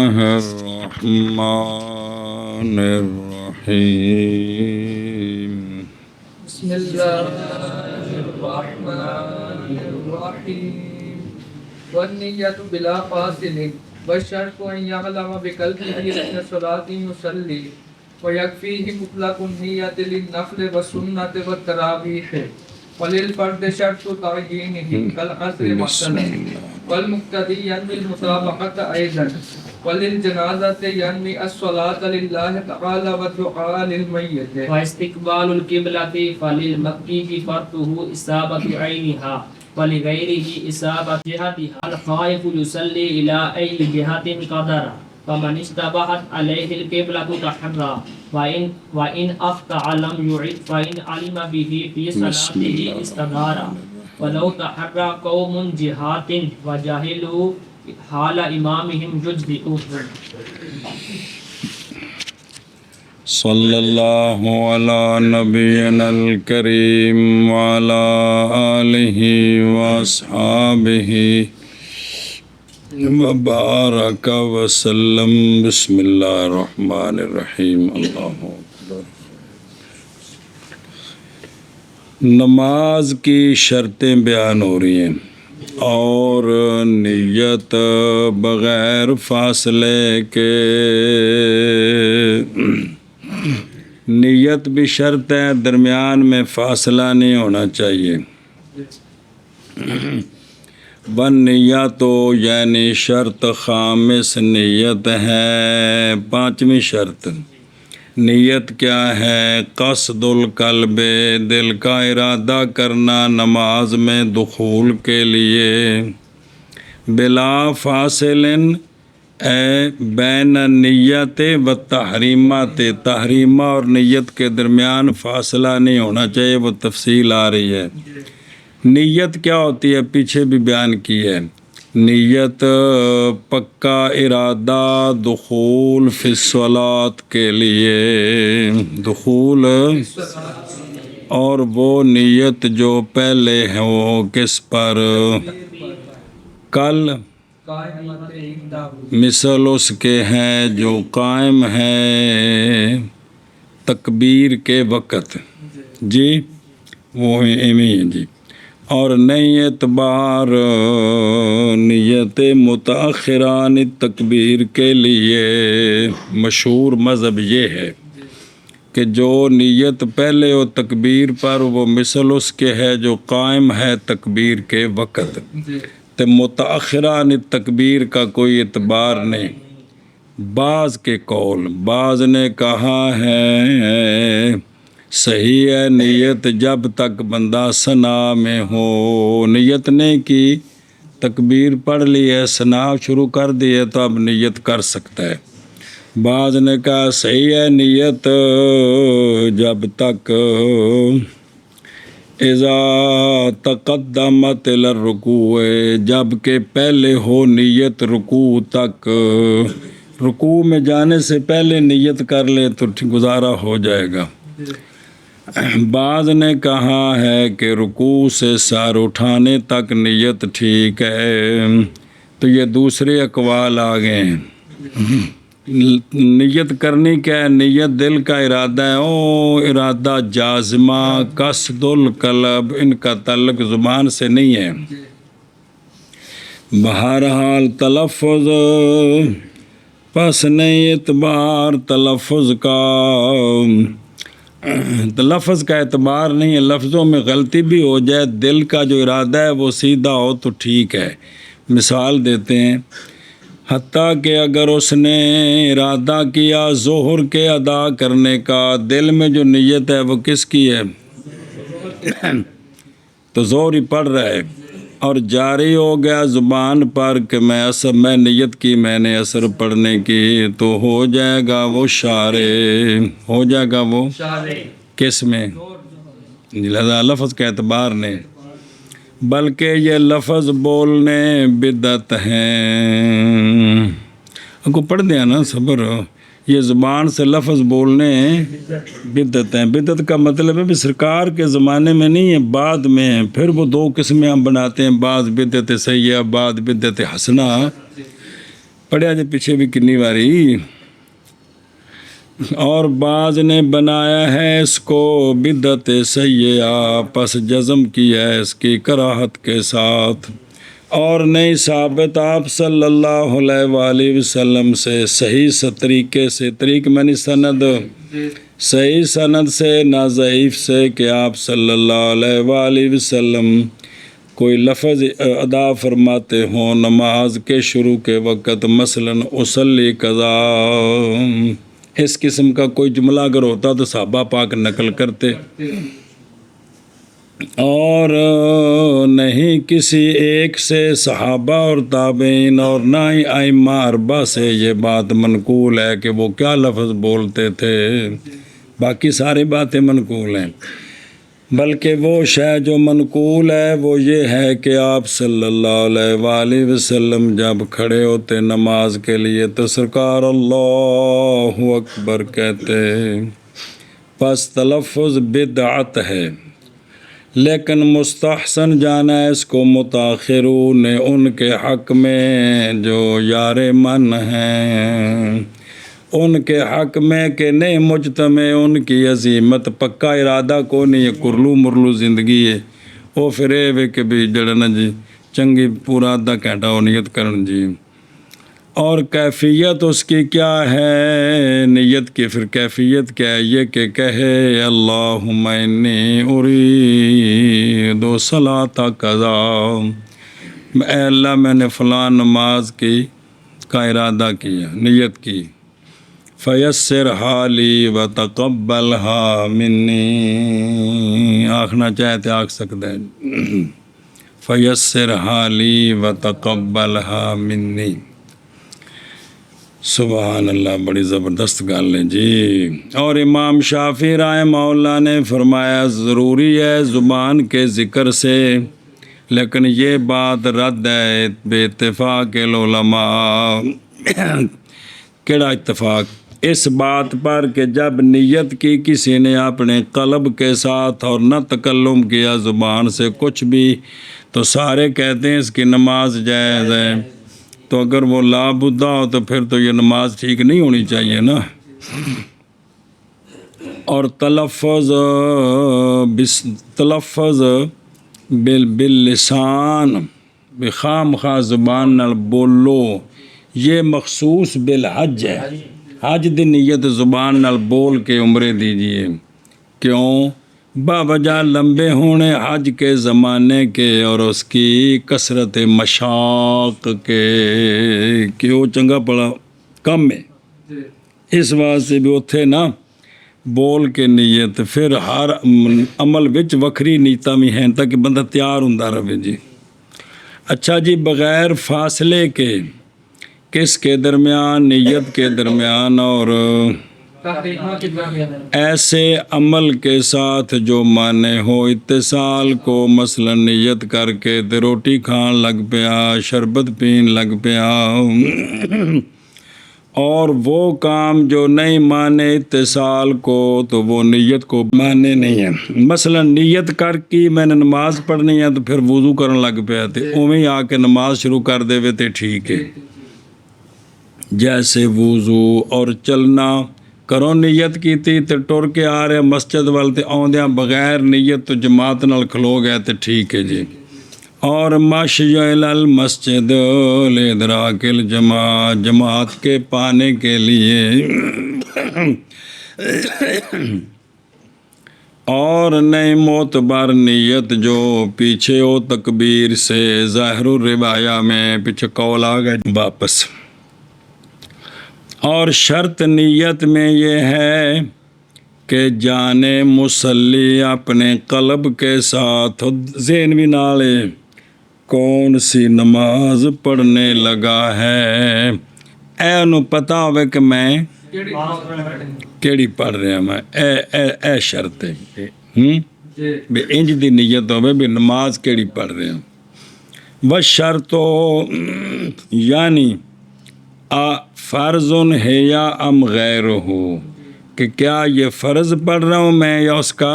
الله الرحمن الرحيم بسم الله الرحمن الرحيم والنية بلا فاصل والشرط أن يعلم بقلبه أن الصلاة يصلي ويكفيه مطلق النية للنفل والسنة والتراويح وللفرد شرط تعيينه كالعصر مثلا والمقتدي ينوي المسابقة أيضا وللجنازة ينوي الصلاة لله تعالى والدعاء للميت واستقبال القبلة فللمكي فرضه إصابة عينها ولغيره إصابة جهتها الخائف يصلي إلى أي جهة قدر فمن اشتبهت عليه القبلة تحرى وإن أخطأ لم يعد فإن علم به في صلاته استدار ولو تحرى قوم جهات وجهلوا حال إمامهم يجزئوا. صلى الله على نبينا الكريم وعلى آله وأصحابه وبارك وسلم. بسم اللہ الرحمن الرحیم. اللہ اکبر. نماز کی شرطیں بیان ہو رہی ہیں اور نیت بغیر فاصلے کے نیت بھی شرط ہے، درمیان میں فاصلہ نہیں ہونا چاہیے. والنیتو یعنی شرط خامس نیت ہے، پانچویں شرط. نیت کیا ہے؟ قصد القلب، دل کا ارادہ کرنا نماز میں دخول کے لیے. بلا فاصل اے بین نیت و تحریمات، تحریمہ اور نیت کے درمیان فاصلہ نہیں ہونا چاہیے، وہ تفصیل آ رہی ہے. نیت کیا ہوتی ہے پیچھے بھی بیان کی ہے. نیت پکا ارادہ دخول فی الصلاۃ کے لیے، دخول، اور وہ نیت جو پہلے ہے وہ کس پر؟ کل مثل اس کے ہیں جو قائم ہے تکبیر کے وقت. جی وہ ایویں ہے جی. اور نئی اعتبار نیت متاخران تکبیر کے لیے مشہور مذہب یہ ہے کہ جو نیت پہلے ہو تکبیر پر وہ مثل اس کے ہے جو قائم ہے تکبیر کے وقت. تو متاخران تکبیر کا کوئی اعتبار نہیں. بعض کے قول، بعض نے کہا ہے صحیح ہے نیت جب تک بندہ ثنا میں ہو، نیت نہیں کی، تکبیر پڑھ لی ہے، ثنا شروع کر دی ہے تو اب نیت کر سکتا ہے. بعض نے کہا صحیح ہے نیت جب تک اذا تقدمت الرکوع، جب کہ پہلے ہو نیت رکوع تک، رکوع میں جانے سے پہلے نیت کر لے تو گزارا ہو جائے گا. بعض نے کہا ہے کہ رکوع سے سر اٹھانے تک نیت ٹھیک ہے. تو یہ دوسرے اقوال آ گئے ہیں. نیت کرنی کیا ہے؟ نیت دل کا ارادہ ہے، او ارادہ جازمہ قصد القلب، ان کا تعلق زبان سے نہیں ہے. بہرحال تلفظ پس نہیں اعتبار تلفظ کا، لفظ کا اعتبار نہیں ہے. لفظوں میں غلطی بھی ہو جائے، دل کا جو ارادہ ہے وہ سیدھا ہو تو ٹھیک ہے. مثال دیتے ہیں، حتیٰ کہ اگر اس نے ارادہ کیا ظہر کے ادا کرنے کا، دل میں جو نیت ہے وہ کس کی ہے؟ تو ظہر ہی پڑھ رہا ہے اور جاری ہو گیا زبان پر کہ میں نیت کی، میں نے عصر پڑھنے کی، تو ہو جائے گا وہ شارع، ہو جائے گا وہ کس میں؟ لہذا لفظ کا اعتبار نہیں، بلکہ یہ لفظ بولنے بدعت ہیں. آپ کو پڑھ دیا نا صبر، یہ زبان سے لفظ بولنے بدعت ہیں. بدعت کا مطلب ہے بھی سرکار کے زمانے میں نہیں ہے، بعد میں ہے. پھر وہ دو قسمیں ہم بناتے ہیں، بعض بدعت سیئہ، بعض بدعت حسنہ. پڑھیا جی پیچھے بھی کنی واری. اور بعض نے بنایا ہے اس کو بدعت سیئہ، پس جزم کیا ہے اس کی کراہت کے ساتھ. اور نہیں ثابت آپ صلی اللہ علیہ وآلہ وسلم سے صحیح طریقے سے، طریق میں نے سند، صحیح سند سے نہ ضعیف سے، کہ آپ صلی اللہ علیہ وآلہ وسلم کوئی لفظ ادا فرماتے ہوں نماز کے شروع کے وقت، مثلاً اصلی قضا، اس قسم کا کوئی جملہ اگر ہوتا تو صحابہ پاک نقل کرتے. اور نہیں کسی ایک سے صحابہ اور تابعین اور نہ ہی ائمہ اربعہ سے یہ بات منقول ہے کہ وہ کیا لفظ بولتے تھے. باقی ساری باتیں منقول ہیں، بلکہ وہ شے جو منقول ہے وہ یہ ہے کہ آپ صلی اللہ علیہ وآلہ وسلم جب کھڑے ہوتے نماز کے لیے تو سرکار اللہ اکبر کہتے. پس تلفظ بدعت ہے، لیکن مستحسن جانا ہے اس کو متاخرون نے ان کے حق میں جو یار من ہیں، ان کے حق میں کہ نہیں مجتمع ان کی عظیمت پکا ارادہ کو نہیں ہے، کرلو مرلو زندگی ہے. وہ پھر اے کہ بھی جڑنا جی چنگی پورا آدھا گھنٹہ وہ نیت کرن جی. اور کیفیت اس کی کیا ہے نیت کی؟ پھر کیفیت کیا ہے؟ یہ کہ کہے اللہم انی ارید صلاۃ قضا، اے اللہ میں نے فلاں نماز کی کا ارادہ کیا، نیت کی. فیسرھا لی وتقبلھا منی، آخنا چاہے تو آکھ سکتا ہے فیسرھا لی وتقبلھا منی. سبحان اللہ، بڑی زبردست گل ہے جی. اور امام شافعی رحمہ اللہ نے فرمایا ضروری ہے زبان کے ذکر سے، لیکن یہ بات رد ہے بے اتفاق العلماء. کیڑا اتفاق؟ اس بات پر کہ جب نیت کی کسی نے اپنے قلب کے ساتھ اور نہ تکلم کیا زبان سے کچھ بھی، تو سارے کہتے ہیں اس کی نماز جائز ہے. تو اگر وہ لا بدہ ہو تو پھر تو یہ نماز ٹھیک نہیں ہونی چاہیے نا. اور تلفظ باللسان، بخام خواہ زبان نال بولو، یہ مخصوص بالحج ہے. حج دی نیت زبان نال بول کے عمرے دیجئے. کیوں؟ باوجہ لمبے ہونے حج کے زمانے کے اور اس کی کثرت مشاق کے کہ وہ چنگا پڑا کم ہے، اس واسطے بھی اتھے نا بول کے نیت. پھر ہر عمل وچ وکھری نیتاں بھی ہیں تاکہ بندہ تیار ہوندا رہے جی. اچھا جی، بغیر فاصلے کے کس کے درمیان؟ نیت کے درمیان اور ایسے عمل کے ساتھ جو مانے ہو اتصال کو، مثلا نیت کر کے تے روٹی کھان لگ پیا، شربت پین لگ پیا. اور وہ کام جو نہیں مانے اتصال کو تو وہ نیت کو مانے نہیں ہے. مثلا نیت کر کے میں نے نماز پڑھنی ہے تو پھر وضو کرن لگ پیا تے اوویں آ کے نماز شروع کر دے وے تے ٹھیک ہے. جیسے وضو اور چلنا کرو نیت کیتی تے ٹر کے آ رہے مسجد وال تے آندیاں بغیر نیت تو جماعت نال کھلو گئے تے ٹھیک ہے جی. اور مشی الی المسجد لادراک الجماعت، جماعت کے پانے کے لیے. اور نئی معتبر نیت جو پیچھے ہو تکبیر سے، ظاہر الروایہ میں پیچھے قول آ گئے واپس. اور شرط نیت میں یہ ہے کہ جانے مصلی اپنے قلب کے ساتھ ذہن بھی نالے کون سی نماز پڑھنے لگا ہے. اے انہوں پتہ ہوئے کہ میں کیڑی پڑھ رہا میں، اے شرط ہے بھی انج دی نیت ہوئے بھی نماز کیڑی پڑھ رہا. وشرط یعنی فرض ہے یا ام غیر ہو، کہ کیا یہ فرض پڑھ رہا ہوں میں یا اس کا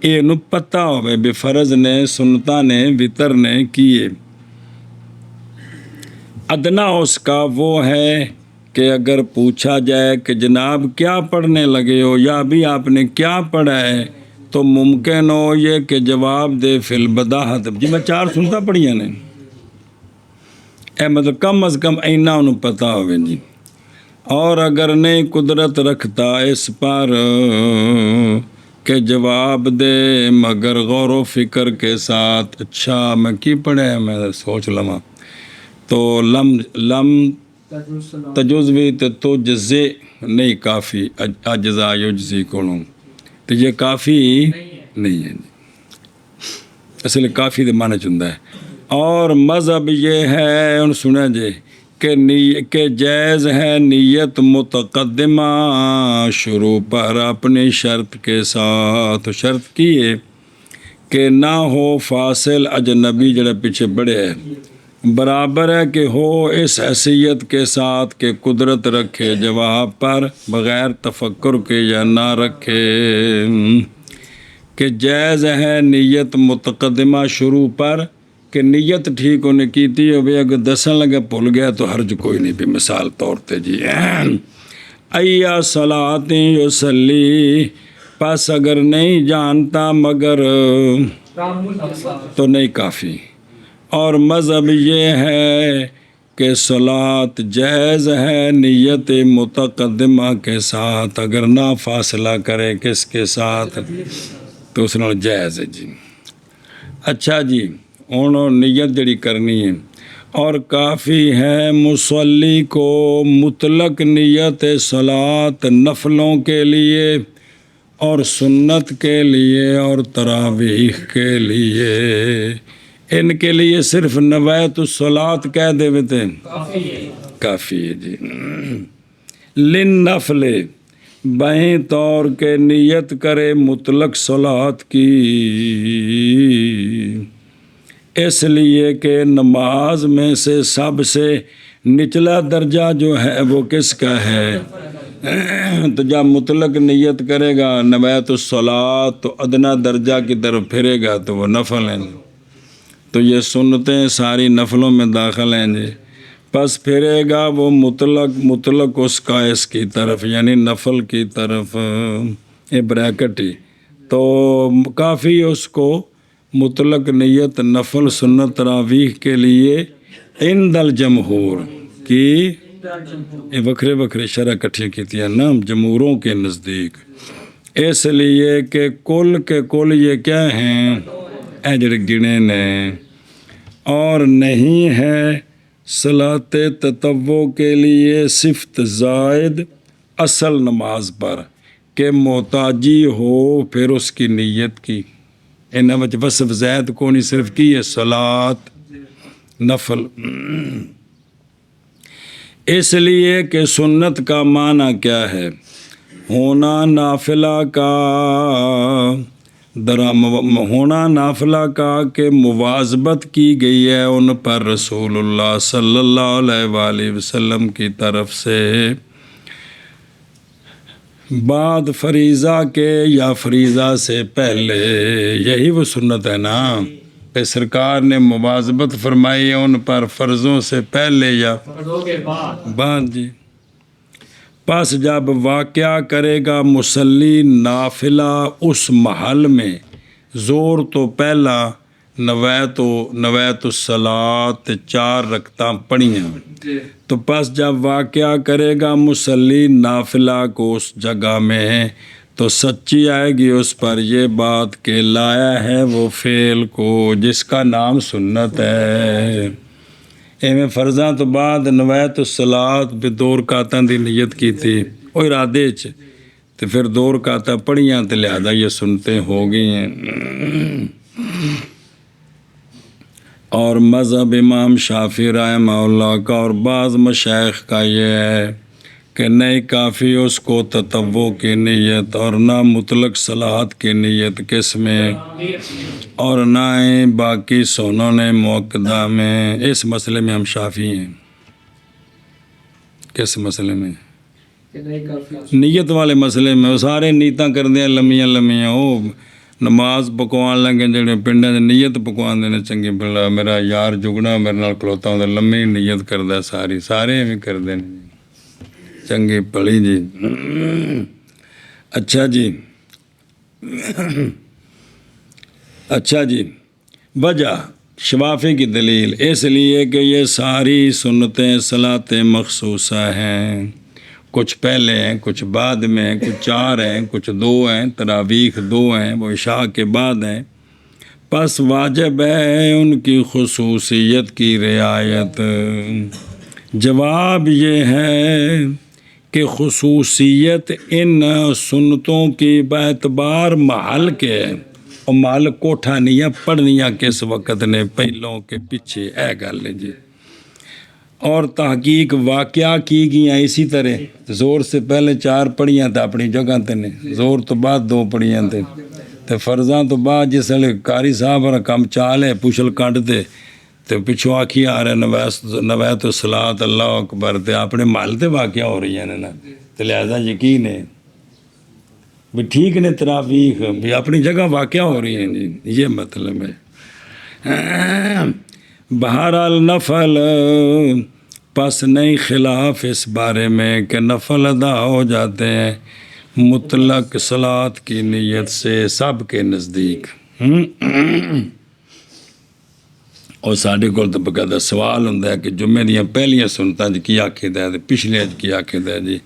یہ نو پتہ ہوئے بھی فرض نے، سنتا نے، وطر نے کیے. ادنا اس کا وہ ہے کہ اگر پوچھا جائے کہ جناب کیا پڑھنے لگے ہو یا بھی آپ نے کیا پڑھا ہے تو ممکن ہو یہ کہ جواب دے فی البداہت جی میں 4 سنتا پڑھیاں نے اے مطلب کم از کم اینا انہوں پتہ ہوئے جی اور اگر نہیں قدرت رکھتا اس پر کہ جواب دے مگر غور و فکر کے ساتھ اچھا میں کی پڑھے میں سوچ لما تو لم تجزوی تو جزے نہیں کافی اجزا یجزی کولوں تو یہ کافی نہیں ہے اصل کافی دے معنی چندہ ہے اور مذہب یہ ہے ان سنیں جے کہ جائز ہے نیت متقدمہ شروع پر اپنی شرط کے ساتھ شرط کی ہے کہ نہ ہو فاصل اجنبی جڑے پیچھے بڑے ہیں برابر ہے کہ ہو اس حیثیت کے ساتھ کہ قدرت رکھے جواب پر بغیر تفکر کے یا نہ رکھے کہ جائز ہے نیت متقدمہ شروع پر کہ نیت ٹھیک ہونے کی تھی اور اگر دسن لگا بھول گیا تو حرج کوئی نہیں بھی مثال طور تے جی ایا صلاۃ یصلی پس اگر نہیں جانتا مگر تو نہیں کافی اور مذہب یہ ہے کہ صلاۃ جائز ہے نیت متقدمہ کے ساتھ اگر نہ فاصلہ کرے کس کے ساتھ تو اس نے جائز ہے جی اچھا جی انہوں نیت جڑی کرنی ہے اور کافی ہے مصلی کو مطلق نیت صلاۃ نفلوں کے لیے اور سنت کے لیے اور تراویح کے لیے ان کے لیے صرف نویت الصلاۃ کہہ دے تھے کافی ہے جی للنفل بہیں طور کے نیت کرے مطلق صلاۃ کی اس لیے کہ نماز میں سے سب سے نچلا درجہ جو ہے وہ کس کا ہے تو جب مطلق نیت کرے گا نویت الصلاۃ تو ادنا درجہ کی طرف پھرے گا تو وہ نفل ہیں تو یہ سنتیں ساری نفلوں میں داخل ہیں جی پس پھرے گا وہ مطلق اس کا اس کی طرف یعنی نفل کی طرف یہ بریکٹ ہی تو کافی اس کو مطلق نیت نفل سنت تراویح کے لیے عند الجمہور کی یہ وکھرے وکھرے شرح کٹھی کیتی ہیں نا جمہوروں کے نزدیک اس لیے کہ کل کے کل یہ کیا ہیں اے جڑے گنے نے اور نہیں ہے صلاۃ تطوع کے لیے صفت زائد اصل نماز پر کہ محتاجی ہو پھر اس کی نیت کی انہاں وچ وصف زائد کو نہیں صرف کی ہے صلاۃ نفل اس لیے کہ سنت کا معنی کیا ہے ہونا نافلہ کا ہونا نافلہ کا کہ مواظبت کی گئی ہے ان پر رسول اللہ صلی اللہ علیہ وآلہ وسلم کی طرف سے بعد فریضہ کے یا فریضہ سے پہلے یہی وہ سنت ہے نا کہ سرکار نے مواظبت فرمائی ہے ان پر فرضوں سے پہلے یا بعد جی پس جب واقعہ کرے گا مصلی نافلہ اس محل میں زور تو پہلا نویت الصلاۃ 4 رکعتاں پڑھیاں تو پس جب واقعہ کرے گا مصلی نافلہ کو اس جگہ میں تو سچی آئے گی اس پر یہ بات کہ لایا ہے وہ فعل کو جس کا نام سنت ہے ایویں فرضاں تو بعد نویت الصلاۃ بھی 2 رکعتاں دی نیت کی تھی وہ ارادے چ تو پھر 2 رکعتاں پڑھیاں تو لہذا یہ سنتیں ہو گئی ہیں اور مذہب امام شافعی رحمہ اللہ کا اور بعض مشائخ کا یہ ہے کہ نہیں کافی اس کو تطوع کی نیت اور نہ مطلق صلاۃ کی نیت کس میں اور نہ ہی باقی سنن مؤکدہ میں اس مسئلے میں ہم شافعی ہیں کس مسئلے میں نیت والے مسئلے میں وہ سارے نیتاں کر دیں لمیاں وہ ਨਮਾਜ਼ ਪਕਵਾਉਣ ਲੱਗੇ ਜਿਹੜੇ ਪਿੰਡਾਂ 'ਚ ਨੀਅਤ ਪਕਵਾਉਂਦੇ ਨੇ ਚੰਗੀ ਭਲਾ, ਮੇਰਾ ਯਾਰ ਜੁਗਣਾ ਮੇਰੇ ਨਾਲ ਖਲੋਤਾ ਹੁੰਦਾ, ਲੰਮੀ ਨੀਅਤ ਕਰਦਾ, ਸਾਰੇ ਐਵੇਂ ਕਰਦੇ ਨੇ ਜੀ, ਚੰਗੀ ਭਲੀ ਜੀ। اچھا جی وجہ شفافے کی دلیل اس لیے کہ یہ ساری سنتیں صلاتیں مخصوصہ ہیں، کچھ پہلے ہیں، کچھ بعد میں، کچھ 4 ہیں، کچھ 2 ہیں، تراویح 2 ہیں، وہ عشاء کے بعد ہیں، پس واجب ہے ان کی خصوصیت کی رعایت۔ جواب یہ ہے کہ خصوصیت ان سنتوں کی باعتبار محل کے ہے، اور محل کوٹھا نہیں ہے، پڑھنیاں کس وقت نے پہلوں کے پیچھے اے گل ہے جی۔ اور تحقیق واقعہ کی گئیاں اسی طرح، زور سے پہلے 4 پڑھیاں تو اپنی جگہ تے نے، زور تو بعد 2 پڑھیاں تے فرضاں تو بعد جس ویلے قاری صاحب اور کم چالے پوچھل کڈ دے تے پچھوں آکھی آ رہے نویت الصلاۃ اللہ اکبر، تے اپنے محل تے واقعہ ہو رہی ہیں نا، تے لہذا یقین ہے بھی ٹھیک نے، تراویح بھی اپنی جگہ واقعہ ہو رہی ہیں جی، یہ مطلب ہے۔ بہرحال نفل پس نہیں خلاف اس بارے میں کہ نفل ادا ہو جاتے ہیں مطلق صلاۃ کی نیت سے سب کے نزدیک۔ اور ساڈے کول تو باقاعدہ سوال ہوندا ہے کہ جمعے دیاں پہلیاں سنتاں کی آکھیدا ہے تے پچھلے کی آکھیدا ہے جی،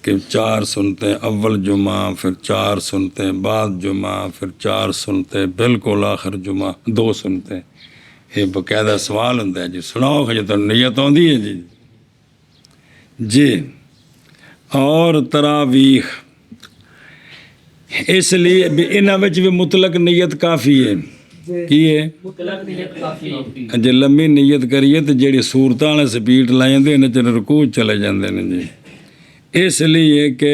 کہ 4 سنتیں اول جمعہ، پھر 4 سنتیں بعد جمعہ، پھر 4 سنتیں بالکل آخر جمعہ، 2 سنتیں، یہ باقاعدہ سوال ہوتا ہے جی، سناؤ کہ تو نیت آتی ہے جی۔ جی اور تراویح اس لیے بھی انہاں وچ بھی مطلق نیت کافی ہے، کی ہے مطلق نیت کافی ہے۔ جی لمبی نیت کریے تو جیڑی صورتاں والے سپیڈ لائیں دے انہاں چ رکوع چلے جاندے نے جی، اس لیے کہ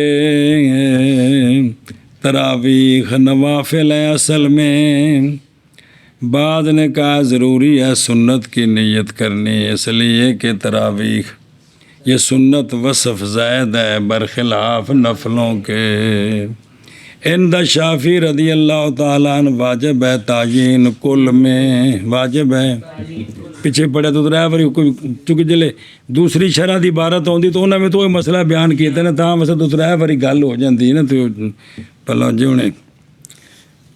تراویح نوافل ہے اصل میں، بعد نے کہا ضروری ہے سنت کی نیت کرنی، اس لیے کہ تراویح یہ سنت وصف زائد ہے برخلاف نفلوں کے۔ عند شافعی رضی اللہ تعالیٰ عنہ واجب ہے تعیین کل میں، واجب ہے پیچھے پڑے تو ڈرائیور چونکہ جلے دوسری شرح دی عبارت ہوندی تو انہوں میں تو مسئلہ بیان کیتے نا، تاں ویسے تو ڈرائیور گل ہو جاندی نا، تو پہلا جو نے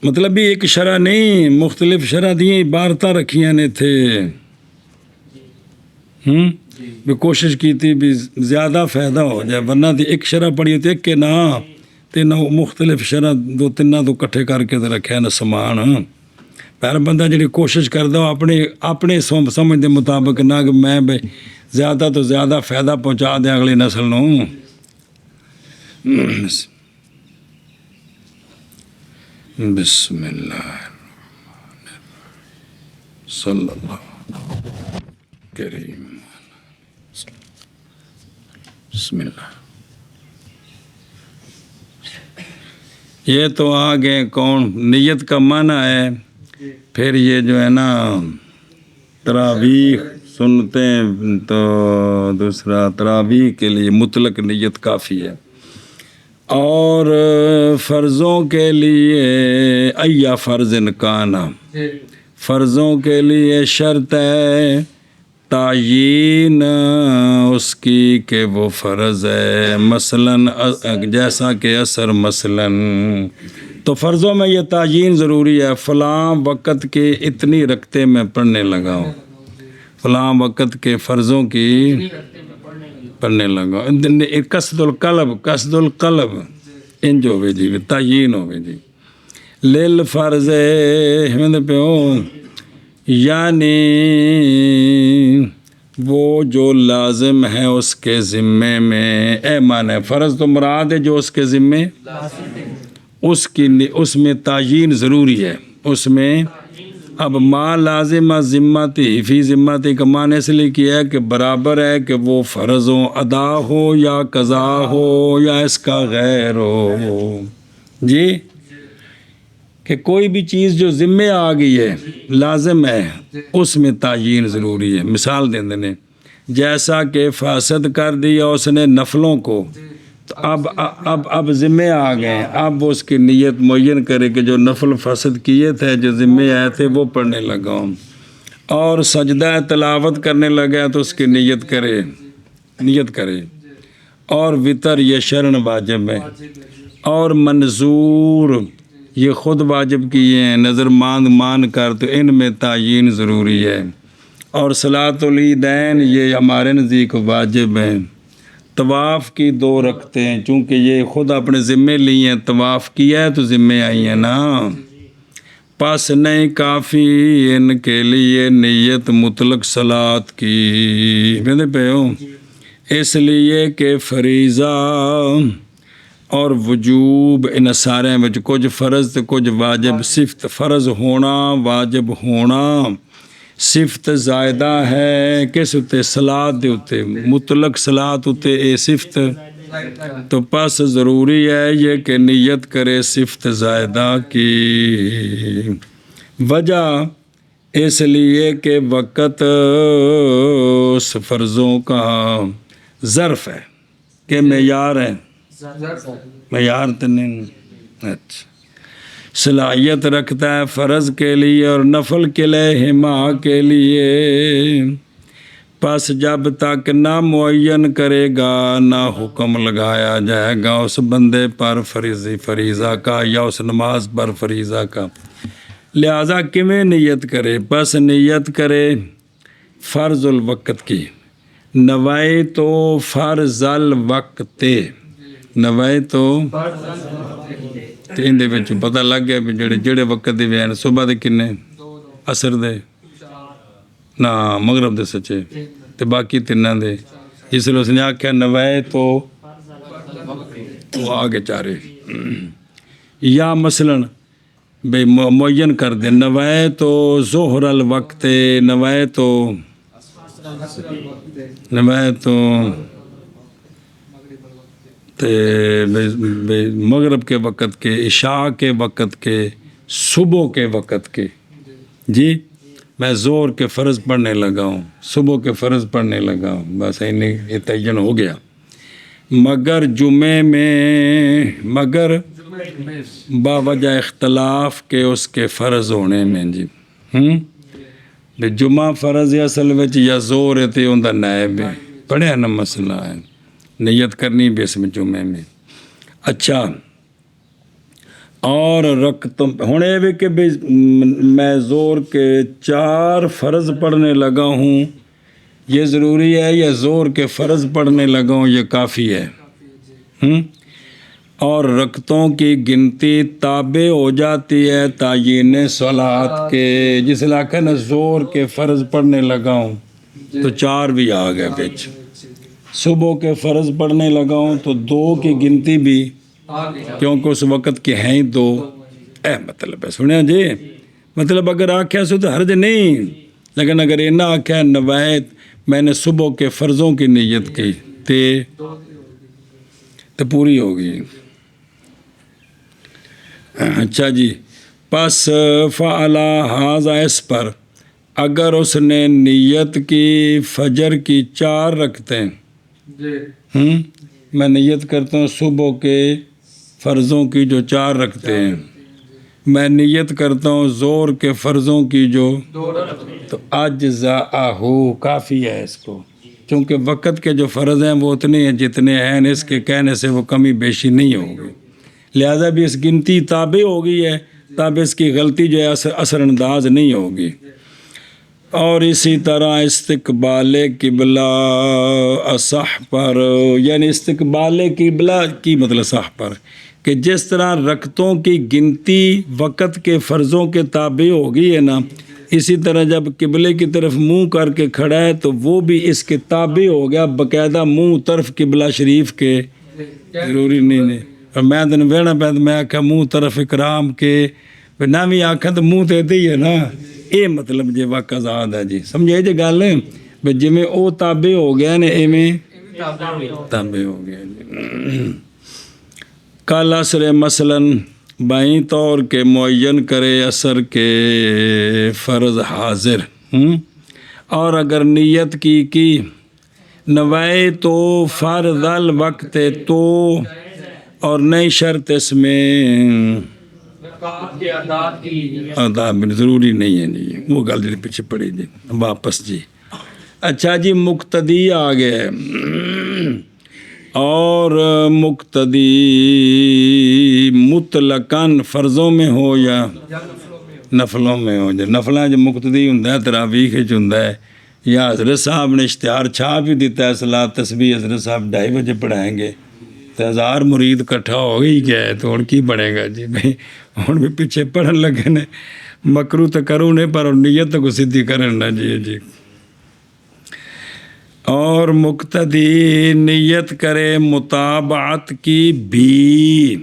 مطلب بھی ایک شرح نہیں، مختلف شرح دی عبارتاں رکھیاں نے تھے، بھی کوشش کی تھی بھی زیادہ فائدہ ہو جائے، ورنہ دی ایک شرح پڑھی ہوتی ایک کے نا تے نہ مختلف شرح 2-3 تو کٹھے کر کے رکھے نا سامان، پہلا بندہ جڑی کوشش کردا اپنے سمجھ دے مطابق نہ کہ میں بے زیادہ تو زیادہ فائدہ پہنچا دیں اگلی نسل نو۔ بسم اللہ صلی اللہ کریم، بسم اللہ۔ یہ تو آگے کون نیت کا معنی ہے، پھر یہ جو ہے نا تراویح سنتیں، تو دوسرا تراویح کے لیے مطلق نیت کافی ہے، اور فرضوں کے لیے ایا فرض کانا، فرضوں کے لیے شرط ہے تعیین اس کی کہ وہ فرض ہے، مثلاً جیسا کہ اثر، مثلاً تو فرضوں میں یہ تعیین ضروری ہے، فلاں وقت کے اتنی رکعتیں میں پڑھنے لگا ہوں، فلاں وقت کے فرضوں کی پڑھنے لگا ہوں، قصد القلب انج ہوئے جی، تعیین ہوئے جی، للفرض یعنی وہ جو لازم ہے اس کے ذمے میں، اے معنی فرض تو مراد ہے جو اس کے ذمے اس میں تعیین ضروری ہے، اس میں اب ما لازم ذمتی فی ذمتی کا معنی اس لیے کیا ہے کہ برابر ہے کہ وہ فرض ہو، ادا ہو یا قضا ہو یا اس کا غیر ہو جی، کہ کوئی بھی چیز جو ذمے آ گئی ہے لازم ہے اس میں تعیین ضروری ہے۔ مثال دیں دینے جیسا کہ فاسد کر دیا اس نے نفلوں کو، تو اب ذمے آ گئے، اب اس کی نیت معین کرے کہ جو نفل فسد کیے تھے، جو ذمے آئے تھے وہ پڑھنے لگا ہوں، اور سجدہ تلاوت کرنے لگا تو اس کی نیت کرے، اور وطر یہ شرن واجب ہے، اور منظور یہ خود واجب کیے ہیں، نظر مان کر، تو ان میں تعیین ضروری ہے، اور صلاۃ العیدین یہ ہمارے نزدیک واجب ہیں، طواف کی 2 رکھتے ہیں، چونکہ یہ خود اپنے ذمے لی ہیں، طواف کیا ہے تو ذمے آئی ہیں نا، پس نہیں کافی ان کے لیے نیت مطلق صلاۃ کی، میرے پہ ہو، اس لیے کہ فریضہ اور وجوب ان سارے میں کچھ فرض تو کچھ واجب، صفت فرض ہونا، واجب ہونا صفت زائدہ ہے، کس اتے؟ صلاۃ دے اتے، مطلق صلاۃ اتے اے صفت، تو پس ضروری ہے یہ کہ نیت کرے صفت زائدہ کی، وجہ اس لیے کہ وقت اس فرضوں کا ظرف ہے کہ معیار ہے، معیار تو نہیں، اچھا صلاحیت رکھتا ہے فرض کے لیے اور نفل کے لیے کے لیے، پس جب تک نہ معین کرے گا نہ حکم لگایا جائے گا اس بندے پر فریضہ کا یا اس نماز پر فریضہ کا، لہذا کیویں نیت کرے؟ پس نیت کرے فرض الوقت کی، نوائت تو فرض الوقت، نوائت تو دے وچ پتہ لگ گیا بھی جڑے وقت دے وین، صبح دے کنے، عصر دے نہ مغرب دے سچے تے باقی تیناں دے، اس لیے اس نے آکھیا نوائت تو آگے چارے، یا مثلاً بے معین کر دے نوائت تو ظہر الوقت، نوائت تو مغرب کے وقت کے، عشاء کے وقت کے، صبح کے وقت کے، جی میں زور کے فرض پڑھنے لگا ہوں، صبح کے فرض پڑھنے لگا ہوں، بس یہ تعین ہو گیا، مگر جمعے میں، مگر باوجہ اختلاف کے اس کے فرض ہونے میں، جی جمعہ فرض ہے اصل وچ یا زور ہے تے اوندا نائب ہے، پڑھیا نا مسئلہ ہے، نیت کرنی بھی اس میں جمعے میں، اچھا اور رکعتوں ہوں یہ بھی کہ میں زور کے 4 فرض پڑھنے لگا ہوں، یہ ضروری ہے یا زور کے فرض پڑھنے لگا ہوں یہ کافی ہے، اور رکعتوں کی گنتی تابع ہو جاتی ہے تعیین صلاۃ کے، جس علاقے نا زور کے فرض پڑھنے لگا ہوں تو 4 بھی آ گئے بچ، صبح کے فرض پڑھنے لگا ہوں تو 2 کی گنتی بھی، کیونکہ اس وقت کے ہیں 2، مطلب ہے سنیا جی، مطلب اگر آکھیا سو تو حرج نہیں، لیکن اگر یہ نہ آکھیا نوایت میں نے صبح کے فرضوں کی نیت کی تو پوری ہوگی، اچھا جی، پس فعلا ھذا اس پر اگر اس نے نیت کی فجر کی 4 رکعتیں، میں نیت کرتا ہوں صبح کے فرضوں کی جو 4 رکعتیں ہیں، میں نیت کرتا ہوں زور کے فرضوں کی جو 2 رکعتیں، تو اجزاءہ کافی ہے اس کو، چونکہ وقت کے جو فرض ہیں وہ اتنے ہیں جتنے ہیں، اس کے کہنے سے وہ کمی بیشی نہیں ہوگی، لہذا بھی اس گنتی تابع ہو گئی ہے، تب اس کی غلطی جو ہے اثر انداز نہیں ہوگی، اور اسی طرح استقبال قبلہ اصح پر، یعنی استقبال قبلہ کی مطلب صح پر، کہ جس طرح رکعتوں کی گنتی وقت کے فرضوں کے تابع ہو گئی ہے نا، اسی طرح جب قبلے کی طرف منہ کر کے کھڑا ہے تو وہ بھی اس کے تابع ہو گیا، باقاعدہ منہ طرف قبلہ شریف کے، ضروری نہیں، اور میں دن ویڑا پہ میں آکھا منہ طرف اکرام کے، نہ بھی آکھا تو منہ تے ہی ہے نا، یہ مطلب جی واقع آزاد ہے، جی سمجھے جی گل ہے بھئی جی میں او تابع ہو گیا نے ایویں تابع ہو گیا جی، کل عصر مثلاً بائیں طور کے معین کرے عصر کے فرض حاضر، اور اگر نیت کی نوائے تو فرض الوقت تو اور نئی شرط اس میں زکوٰۃ کے ادا کی ادا ضروری نہیں ہے جی، وہ گل جی پیچھے پڑی جی واپس جی۔ اچھا جی مقتدی آ گیا اور مقتدی مطلقاً فرضوں میں ہو یا نفلوں میں ہو جائے، نفلاں جو مقتدی ہوندا ہے تراویح وچ ہوندا ہے، یا حضرت صاحب نے اشتہار چھاپ بھی دیتا ہے صلاۃ تسبیح حضرت صاحب 2:30 بجے پڑھائیں گے تو 1000 مرید کٹھا ہو ہی گیا ہے، تو ہن کی بنے گا جی بھائی، ہن بھی پیچھے پڑھن لگے نے، مکرو تو کروں نے پر نیت تو کو سیدھی کرن نہ جی۔ اور مقتدی نیت کرے متابعت کی بھی،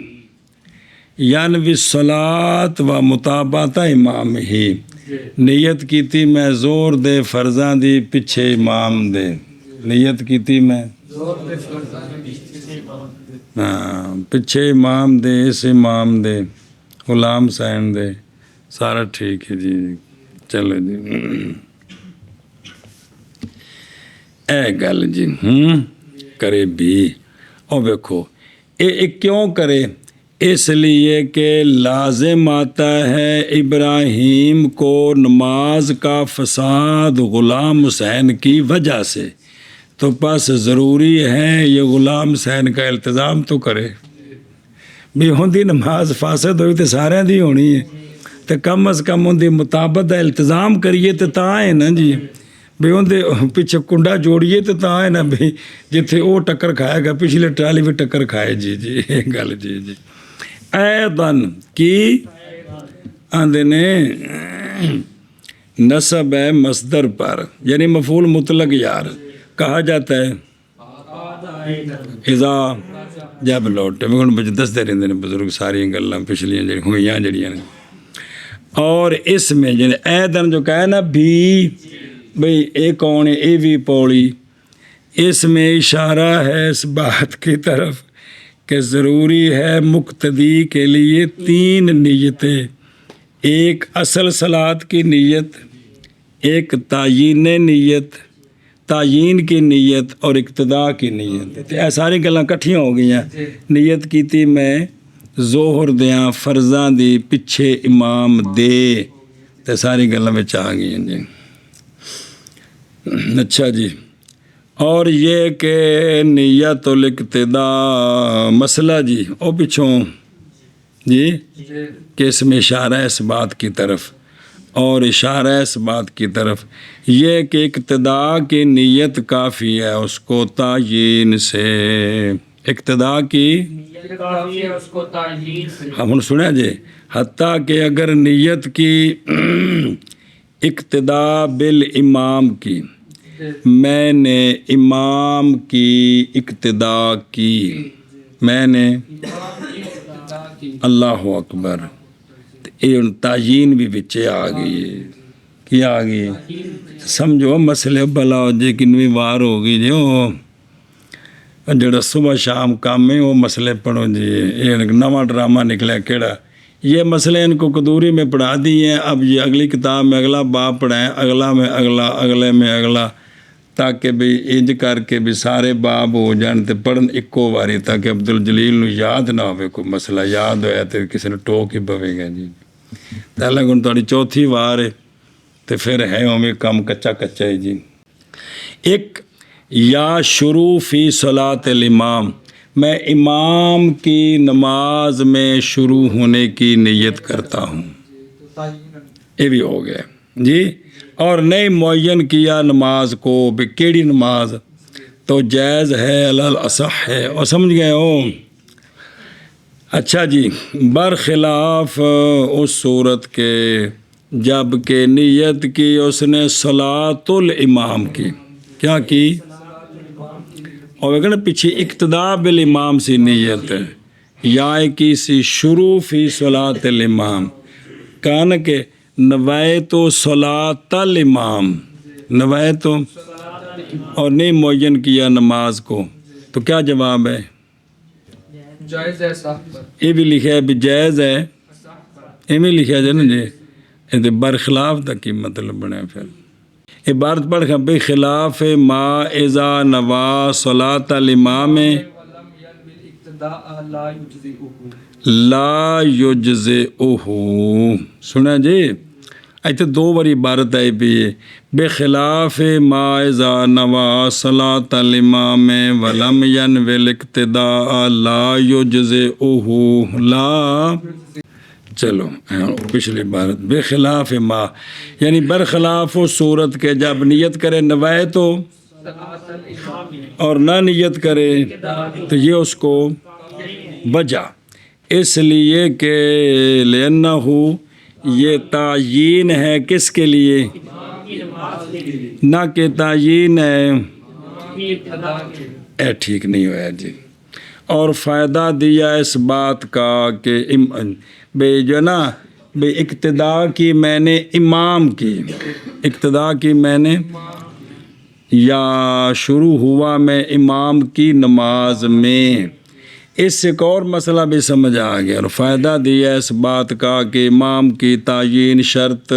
یعنی صلاۃ و متابعت امام ہی، نیت کیتی میں زور دے فرضاں دی پیچھے امام دے، نیت کیتی میں ہاں پیچھے امام دے، اس امام دے، غلام حسین دے، سارا ٹھیک ہے جی۔ چلو جی اے گل جی کرے بھی، اور دیکھو یہ کیوں کرے؟ اس لیے کہ لازم آتا ہے ابراہیم کو نماز کا فساد غلام حسین کی وجہ سے، تو بس ضروری ہے یہ غلام حسین کا التزام تو کرے بھی، ہوندی نماز فاسد ہوئی تو سارے دی ہونی ہے، تو کم از کم ہوندی مطابق دا التزام کریے تو تاں ہے نا جی، بھی اندے پیچھے کنڈا جوڑیے تو تاں ہے نا بھی، جتھے وہ ٹکر کھائے گا پچھلے ٹرالی بھی ٹکر کھائے جی گل جی۔ ایضاً کی آندے نے نصب ہے مصدر پر، یعنی مفعول مطلق یار کہا جاتا ہے اذا جب لوٹے، میں کچھ دستے رہتے ہیں بزرگ ساری گلاں پچھلیاں جڑی ہوئیاں جڑیاں نے، اور اس میں جی ایضاً جو کہا نا بھی بھئی اے کون ہے، اے بھی پوڑی، اس میں اشارہ ہے اس بات کی طرف کہ ضروری ہے مقتدی کے لیے 3 نیتیں، ایک اصل صلاۃ کی نیت، ایک تعیین نیت، تعیین کی نیت اور اقتداء کی نیت، یہ ساری گلاں کٹھیاں ہو گئی ہیں۔ نیت کیتی میں ظہر دیاں فرضاں دی پیچھے امام دے، تو ساری گلاں وچ آ گئی ہیں جی۔ اچھا جی، اور یہ کہ نیت الاقتداء مسئلہ جی او پچھوں جی کہ اس میں اشارہ ہے اس بات کی طرف، اور اشارہ ہے اس بات کی طرف یہ کہ اقتداء کی نیت کافی ہے اس کو تعیین سے، اقتداء کی کافی ہے اس کو تعیین سے، ہم سنیں جی، حتیٰ کہ اگر نیت کی اقتداء بالامام کی، میں نے امام کی اقتداء کی، میں نے اللہ اکبر، یہ تعیین بھی بچے آ گئی ہے، کیا آ گئی سمجھو مسئلے بلا جی کنویں وار ہو گئی جی، وہ جڑا صبح شام کام ہے وہ مسئلے پڑھو جی، یہ نواں ڈرامہ نکلا کیڑا، یہ مسئلے ان کو قدوری میں پڑھا دیے ہیں، اب یہ اگلی کتاب میں اگلا باب پڑھائیں، اگلا میں اگلا، اگلے میں اگلا، تاکہ بھی انج کر کے بھی سارے باب ہو جان تے پڑھن اکو واری، تاکہ عبدالجلیل نو یاد نہ ہوئے کوئی مسئلہ، یاد ہویا تو کسی نے ٹوک ہی پوے گا جی۔ پہلے ہن تہاڈی چوتھی وار ہے تو پھر ہے اوویں کم کچا کچا ہے جی۔ ایک یا شروع فی صلاۃ الامام، میں امام کی نماز میں شروع ہونے کی نیت کرتا ہوں، یہ بھی ہو گیا جی۔ اور نہیں معین کیا نماز کو بھی کیڑی نماز، تو جائز ہے الاصح ہے، اور سمجھ گئے ہو۔ اچھا جی، برخلاف اس صورت کے جب کہ نیت کی اس نے صلاۃ الامام کی، کیا کی؟ اور اگر پیچھے اقتداء بالامام سی نیت ہے، یا کی سی شروع فی صلاۃ الامام، کہنا کہ نویت صلاۃ الامام، نویت اور نہیں معین کیا نماز کو، تو کیا جواب ہے؟ جائز ہے صاحب پر، یہ بھی لکھا ہے بھی جائز ہے، یہ بھی لکھا جائے نا جی، یہ برخلاف تک کی مطلب بنے پھر عبارت پڑھ کر بخلاف ما اذا نوا صلاۃ الامام ولم ينوي الاقتداء لا يجزئه لا یجزئہ. سنا جی ਇੱਥੇ ਦੋ ਵਾਰੀ ਇਬਾਰਤ ਆਈ ਪਈ ਹੈ بخلاف ما اذا نوا صلاۃ الامام ولم ينوي الاقتداء لا یجزئہ لا. چلو پچھلی عبارت بخلاف ما یعنی برخلاف و صورت کے جب نیت کرے نوائے تو اور نہ نیت کرے تو یہ اس کو وجہ اس لیے کہ لأنہ یہ تعیین ہے کس کے لیے نہ کہ تعیین ہے ٹھیک نہیں ہوا جی. اور فائدہ دیا اس بات کا کہ بے جو نا بے اقتدا کی میں نے امام کی اقتدا کی میں نے یا شروع ہوا میں امام کی نماز میں. اس سے ایک اور مسئلہ بھی سمجھ آ گیا اور فائدہ دیا اس بات کا کہ امام کی تعیین شرط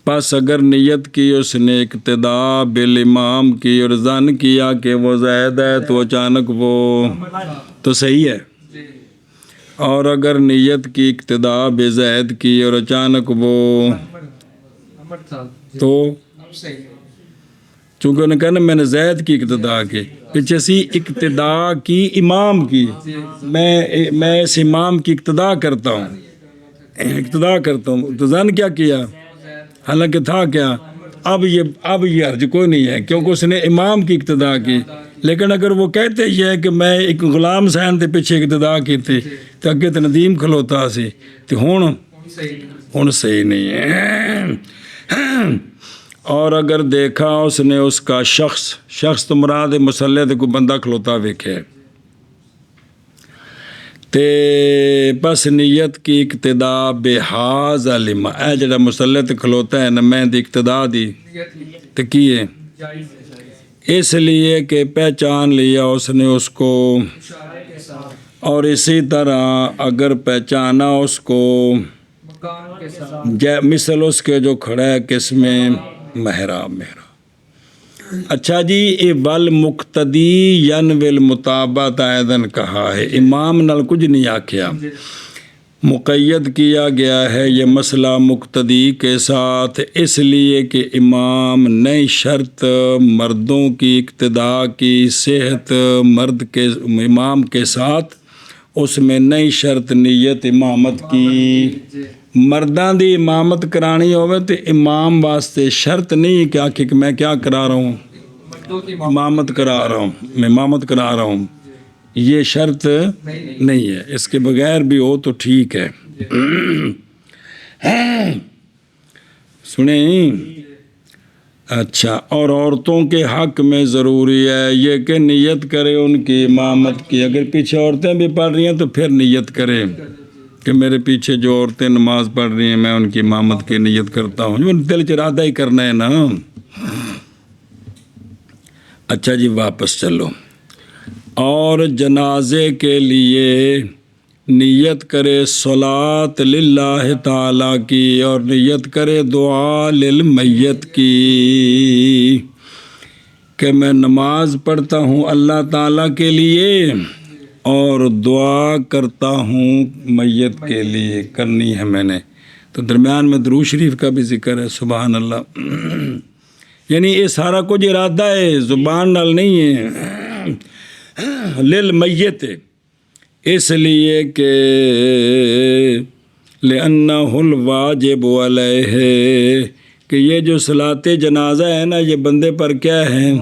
پس اگر نیت کی اس نے اقتدا بالامام کی اور ظن کیا کہ وہ زائد ہے تو اچانک وہ تو صحیح ہے. اور اگر نیت کی اقتدا بزید کی اور اچانک وہ تو چونکہ انہوں نے کہا نا میں نے زید کی اقتدا کی پیچھے سی اقتدا کی امام کی میں اس امام کی اقتدا کرتا ہوں تو ظن کیا کیا حالانکہ تھا کیا اب یہ حرج کوئی نہیں ہے کیونکہ اس نے امام کی اقتدا کی. لیکن اگر وہ کہتے یہ ہے کہ میں ایک غلام سین تے پیچھے اقتدا کی تھی تو اگے تو ندیم کھلوتا سی تو ہن صحیح نہیں ہے. اور اگر دیکھا اس نے اس کا شخص تو مراد مسلح تے کوئی بندہ کھلوتا ویکھے تے بس نیت کی اقتدا بحاظ علم اے جڑا مسلح تے کھلوتا ہے نا میں دی اقتدا دی تے کی ہے اس لیے کہ پہچان لیا اس نے اس کو اور اسی طرح اگر پہچانا اس کو مثل اس کے جو کھڑا ہے کس میں محراب. اچھا جی یہ والمقتدی ینوی المطابقۃ ایدن کہا ہے امام نال کچھ نہیں آکھیا مقید کیا گیا ہے یہ مسئلہ مقتدی کے ساتھ اس لیے کہ امام نئی شرط مردوں کی اقتدا کی صحت مرد کے امام کے ساتھ اس میں نئی شرط نیت امامت کی مرداں دی امامت کرانی ہوئے تو امام واسطے شرط نہیں کہ آخر کہ میں کیا کرا رہا ہوں امامت کرا رہا ہوں یہ شرط نہیں ہے اس کے بغیر بھی ہو تو ٹھیک ہے. سنیں اچھا اور عورتوں کے حق میں ضروری ہے یہ کہ نیت کرے ان کی امامت کی. اگر پیچھے عورتیں بھی پڑھ رہی ہیں تو پھر نیت کرے کہ میرے پیچھے جو عورتیں نماز پڑھ رہی ہیں میں ان کی امامت کی نیت کرتا ہوں جو دل چ ارادہ ہی کرنا ہے نا. اچھا جی واپس چلو. اور جنازے کے لیے نیت کرے صلاۃ للہ تعالیٰ کی اور نیت کرے دعا للمیت کی کہ میں نماز پڑھتا ہوں اللہ تعالیٰ کے لیے اور دعا کرتا ہوں میت کے لیے کرنی ہے میں نے. تو درمیان میں درود شریف کا بھی ذکر ہے سبحان اللہ. یعنی یہ سارا کچھ ارادہ ہے زبان نال نہیں ہے للمیت اس لیے کہ لأنہ الواجب علیہ کہ یہ جو صلاۃ جنازہ ہے نا یہ بندے پر کیا ہے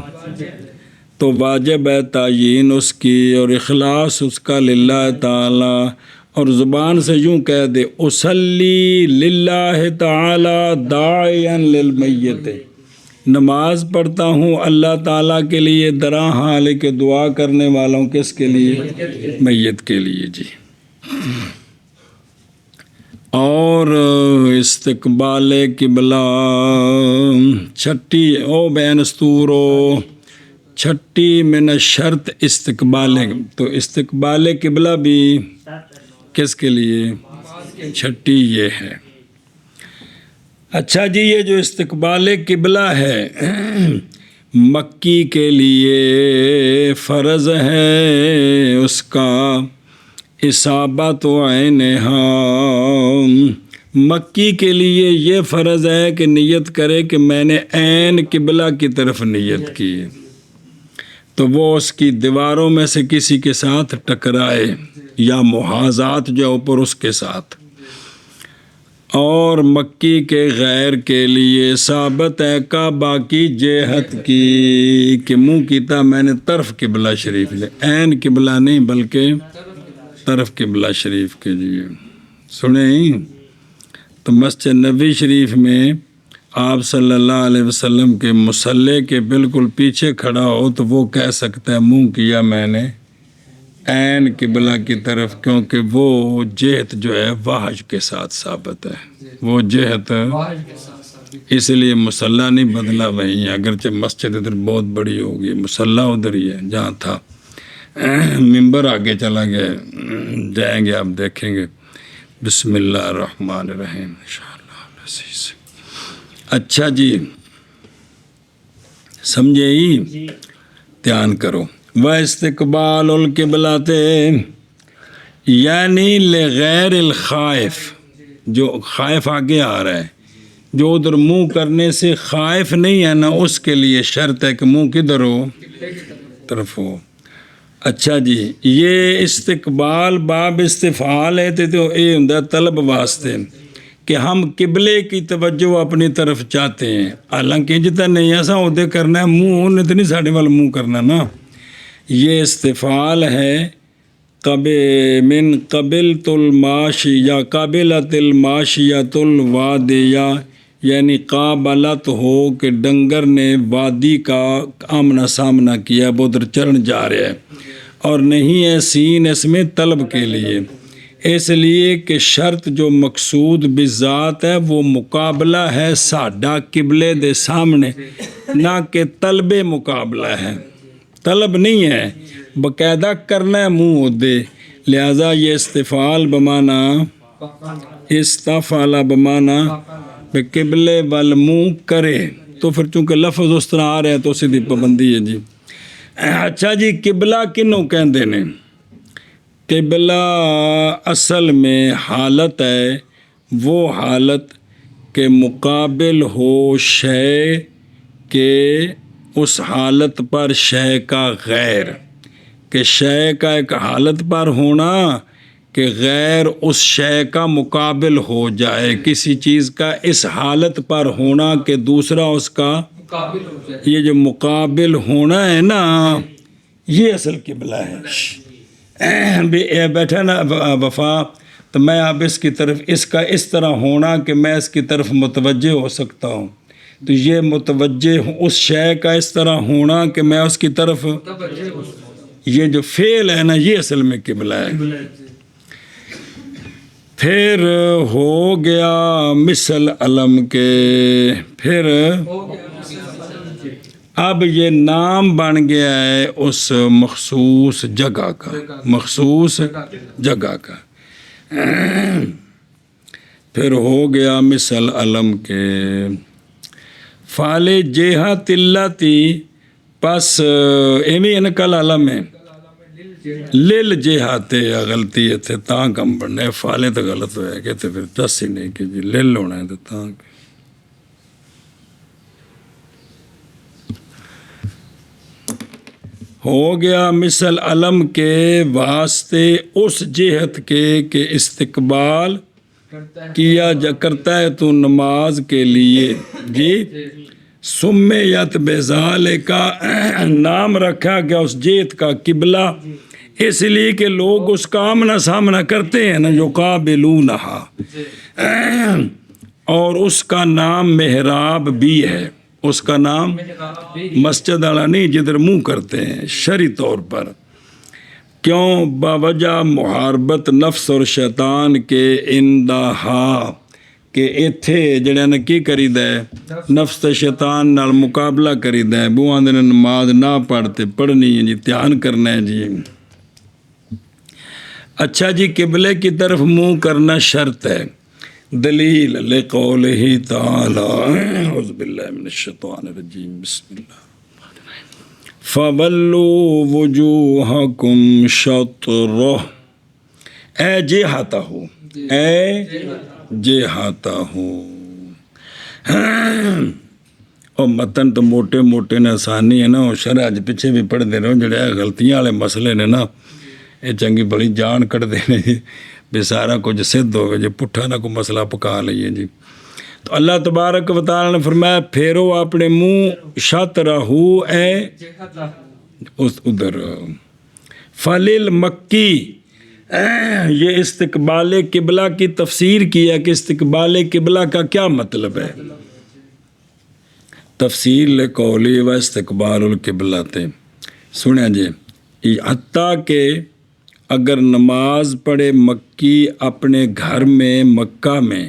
تو واجب ہے تعیین اس کی اور اخلاص اس کا للہ تعالی. اور زبان سے یوں کہہ دے اصلی للہ تعالی داعیا للمیت نماز پڑھتا ہوں اللہ تعالیٰ کے لیے درا حال کے دعا کرنے والوں کس کے لیے میت کے لیے جی. اور استقبال قبلہ چھٹی او بین استورو چھٹی من شرط استقبال تو استقبال قبلہ بھی کس کے لیے چھٹی یہ ہے اچھا جی، یہ جو استقبال قبلہ ہے مکی کے لیے فرض ہے اس کا اصابت عینہا، مکی کے لیے یہ فرض ہے کہ نیت کرے کہ میں نے عین قبلہ کی طرف نیت کی، تو وہ اس کی دیواروں میں سے کسی کے ساتھ ٹکرائے یا محاذات جو اوپر اس کے ساتھ۔ اور مکی کے غیر کے لیے ثابت ہے کعبہ کی جہت کی کہ منہ کیتا میں نے طرف قبلہ شریف لے، عین قبلہ نہیں بلکہ طرف قبلہ شریف کے لیے۔ سنیں تو مسجد نبوی شریف میں آپ صلی اللہ علیہ وسلم کے مصلی کے بالکل پیچھے کھڑا ہو تو وہ کہہ سکتا ہے منہ کیا میں نے عین قبلہ کی طرف، کیونکہ وہ جہت جو ہے وحش کے ساتھ ثابت ہے، وہ جہت اس لیے مصلی نہیں بدلا وہیں، اگرچہ مسجد ادھر بہت بڑی ہوگی، مصلی ادھر ہی ہے جہاں تھا، ممبر آگے چلا گیا، جائیں گے آپ دیکھیں گے۔ بسم اللہ الرحمن الرحیم انشاءاللہ العزیز۔ اچھا جی سمجھے ہی، دھیان کرو۔ وَاسْتِقْبَالُ الْقِبْلَةِ یعنی لغیر الخائف، جو خائف آگے آ رہا ہے، جو ادھر منہ کرنے سے خائف نہیں ہے نا، اس کے لیے شرط ہے کہ منہ کدھر ہو، طرف ہو۔ اچھا جی، یہ استقبال باب استفعال ہے تو یہ ہوندا طلب واسطے کہ ہم قبلے کی توجہ اپنی طرف چاہتے ہیں، حالانکہ جتنا نہیں ایسا عہدے کرنا ہے، منہ نے تو نہیں ساڑھے والا منہ کرنا نا۔ یہ استفعال ہے من قبلۃ الماشی یا قابلۃ الماشیۃ الوادیہ، یعنی قابلت ہو کہ ڈنگر نے وادی کا آمنا سامنا کیا، وہ ادھر چرن جا رہا ہے، اور نہیں ہے سین اس میں طلب کے لیے، اس لیے کہ شرط جو مقصود بذات ہے وہ مقابلہ ہے ساڈا قبلے دے سامنے، نہ کہ طلب مقابلہ ہے، طلب نہیں ہے، باقاعدہ کرنا ہے منہ دے، لہذا یہ استفعال بمانا استفعال بمانا قبلے وال منہ کرے، تو پھر چونکہ لفظ اس طرح آ رہے ہیں تو اسی دی پابندی ہے جی۔ اچھا جی، قبلہ کنوں کہندے نے؟ قبلہ اصل میں حالت ہے وہ حالت کہ مقابل ہو شے کے اس حالت پر شے کا غیر، کہ شے کا ایک حالت پر ہونا کہ غیر اس شے کا مقابل ہو جائے، کسی چیز کا اس حالت پر ہونا کہ دوسرا اس کا مقابل ہو جائے، یہ جو مقابل ہونا ہے نا، یہ اصل قبلہ ہے۔ بیٹھا نا وفا، تو میں اب اس کی طرف اس کا اس طرح ہونا کہ میں اس کی طرف متوجہ ہو سکتا ہوں، تو یہ متوجہ اس شے کا اس طرح ہونا کہ میں اس کی طرف، یہ جو فعل ہے نا یہ اصل میں قبلہ ہے۔ پھر ہو گیا مثل علم کے، پھر اب یہ نام بن گیا ہے اس مخصوص جگہ کا، مخصوص جگہ کا۔ پھر ہو گیا مثل علم کے، فعل جہت اللتی، پس ایویں انکل علم ہے لیل جہت، غلطی ہے تھے تاں کم بننے، فعل تو غلط ہویا کہ تو پھر دس ہی نہیں کہ جی لیل ہونا ہے تو تاں۔ ہو گیا مثل علم کے واسطے اس جہت کے کہ استقبال کیا کرتا ہے تو نماز کے لیے جی، سمیت بذالک کا نام رکھا گیا اس جہت کا قبلہ، اس لیے کہ لوگ اس کا آمنا سامنا کرتے ہیں نا، یقابلونہا، اور اس کا نام محراب بھی ہے، اس کا نام مسجد والا نہیں جدھر منہ کرتے ہیں شرعی طور پر، کیوں؟ باوجہ محاربت نفس اور شیطان کے اندہا، کہ ایتھے جڑے نے کی کریدا ہے نفس تے شیطان نال مقابلہ کریدا ہے، وہ آندے نے نماز نہ پڑھتے، پڑھنی ہے جی، دھیان کرنا ہے جی۔ اچھا جی، قبلے کی طرف منہ کرنا شرط ہے، دلیل لقولہ تعالی اعوذ باللہ من الشیطان الرجیم بسم اللہ فَوَلُّوا وُجُوهَكُمْ شَطْرَهُ اے جہتہ اے جہتہ اور متن تو موٹے موٹے نے آسانی ہے نا وہ شرح اج پیچھے بھی پڑھتے رہو جڑے غلطیاں والے مسئلے نے نا یہ چنگی بڑی جان کٹتے ہیں جی بھی سارا کچھ سدھ ہوگا جی پٹھا نہ کوئی مسئلہ پکا لئیے جی تو اللہ تبارک و تعالی نے فرمایا پھیرو اپنے منہ شطرہ اے ادھر فلیل مکی یہ استقبال قبلہ کی تفسیر کیا کہ استقبال قبلہ کا کیا مطلب ہے تفسیر لقولی و استقبال القبلہ تے سنیں جی حتیٰ کہ اگر نماز پڑھے مکی اپنے گھر میں مکہ میں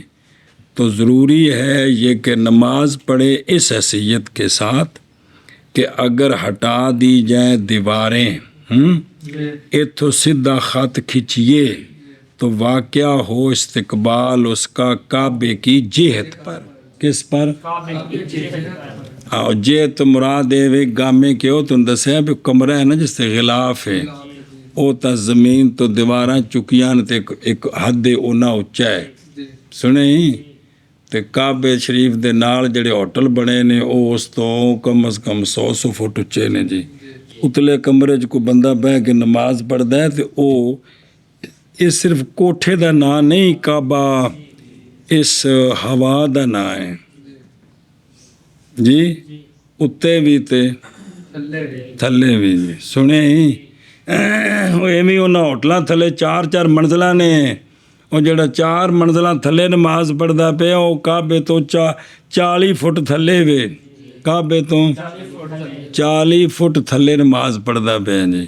تو ضروری ہے یہ کہ نماز پڑھے اس حیثیت کے ساتھ کہ اگر ہٹا دی جائیں دیواریں اتھو سیدھا خط کھچیے تو واقعہ ہو استقبال اس کا کعبے کی جہت پر کس پر جہت مراد ہے گامے کے ہو تو دسیا بھی کمرہ ہے نا جس سے غلاف ہے او تا زمین تو دیواراں چکیاں تے ایک حد اونا اچا ہے سنیں تے کعبے شریف دے نال جڑے ہوٹل بنے نے او اس تو کم از کم 100 فٹ اچے نے جی اتلے کمرے کو بندہ بہ کے نماز پڑھدا ہے تے او اس صرف کوٹھے دا نا نہیں کعبہ اس ہوا دا نا ہے جی اتے بھی تے تھلے بھی جی سنیں ایویں انہاں ہوٹلاں تھلے 4 منزلاں نے وہ جڑا 4 منزلاں تھلے نماز پڑھدا پیا وہ کعبے تو 40 فٹ تھلے وے کعبے تو 40 فٹ تھلے نماز پڑھدا پیا جی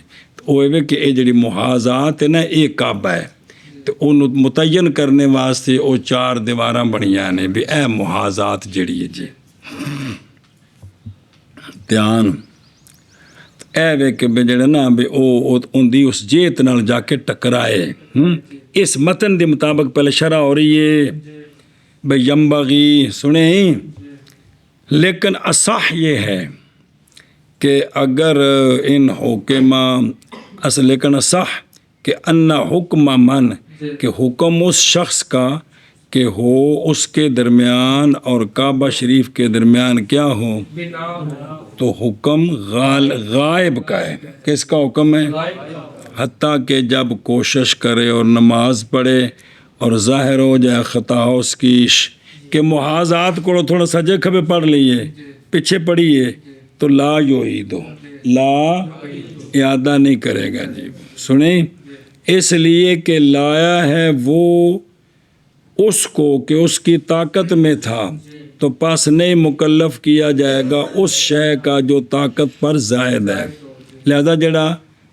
وہ ایویں کہ یہ جڑی محاذات ہے نا یہ کعبہ ہے تو انہوں متعین کرنے واسطے وہ 4 دیواراں بنیاں نے بھی اے محاذات جڑی ہے جی دھیان اے وے کہ جڑا نا بھی ان دی اس جیت نال جا کے ٹکرائے اس متن دے مطابق پہلے شرح ہو رہی ہے بھئی ینبغی سنیں لیکن اصح یہ ہے کہ اگر ان حکمہ لیکن اصح کہ ان حکم من کہ حکم اس شخص کا کہ ہو اس کے درمیان اور کعبہ شریف کے درمیان کیا ہو تو حکم غائب کا ہے کس کا حکم ہے حتیٰ کہ جب کوشش کرے اور نماز پڑھے اور ظاہر ہو جائے خطا اس کی کہ محاذات کو تھوڑا سجے کھبے پڑھ لیے پیچھے پڑھیے تو لا یعیدو لا اعادہ نہیں کرے گا جی سنیں اس لیے کہ لایا ہے وہ اس کو کہ اس کی طاقت میں تھا تو پاس نہیں مکلف کیا جائے گا اس شے کا جو طاقت پر زائد ہے لہذا جڑا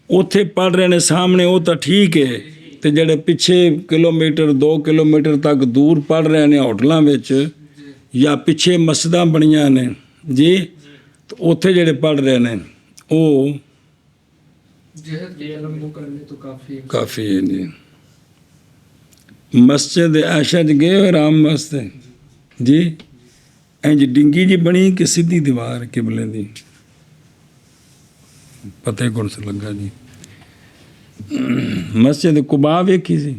اوتھے پڑھ رہے نے سامنے وہ تو ٹھیک ہے تو جڑے پیچھے 2 کلومیٹر تک دور پڑھ رہے ہیں ہوٹلاں وچ یا پیچھے مسجداں بنیاں نے جی تو اوتھے جڑے پڑھ رہے ہیں وہ کافی ہے جی مسجد عائشہ گئے اور رام واسطے جی انج ڈنگی جی بنی کہ سیدھی دیوار قبلے دی پتہ کون سے لگا جی مسجد قباء ویکھی سی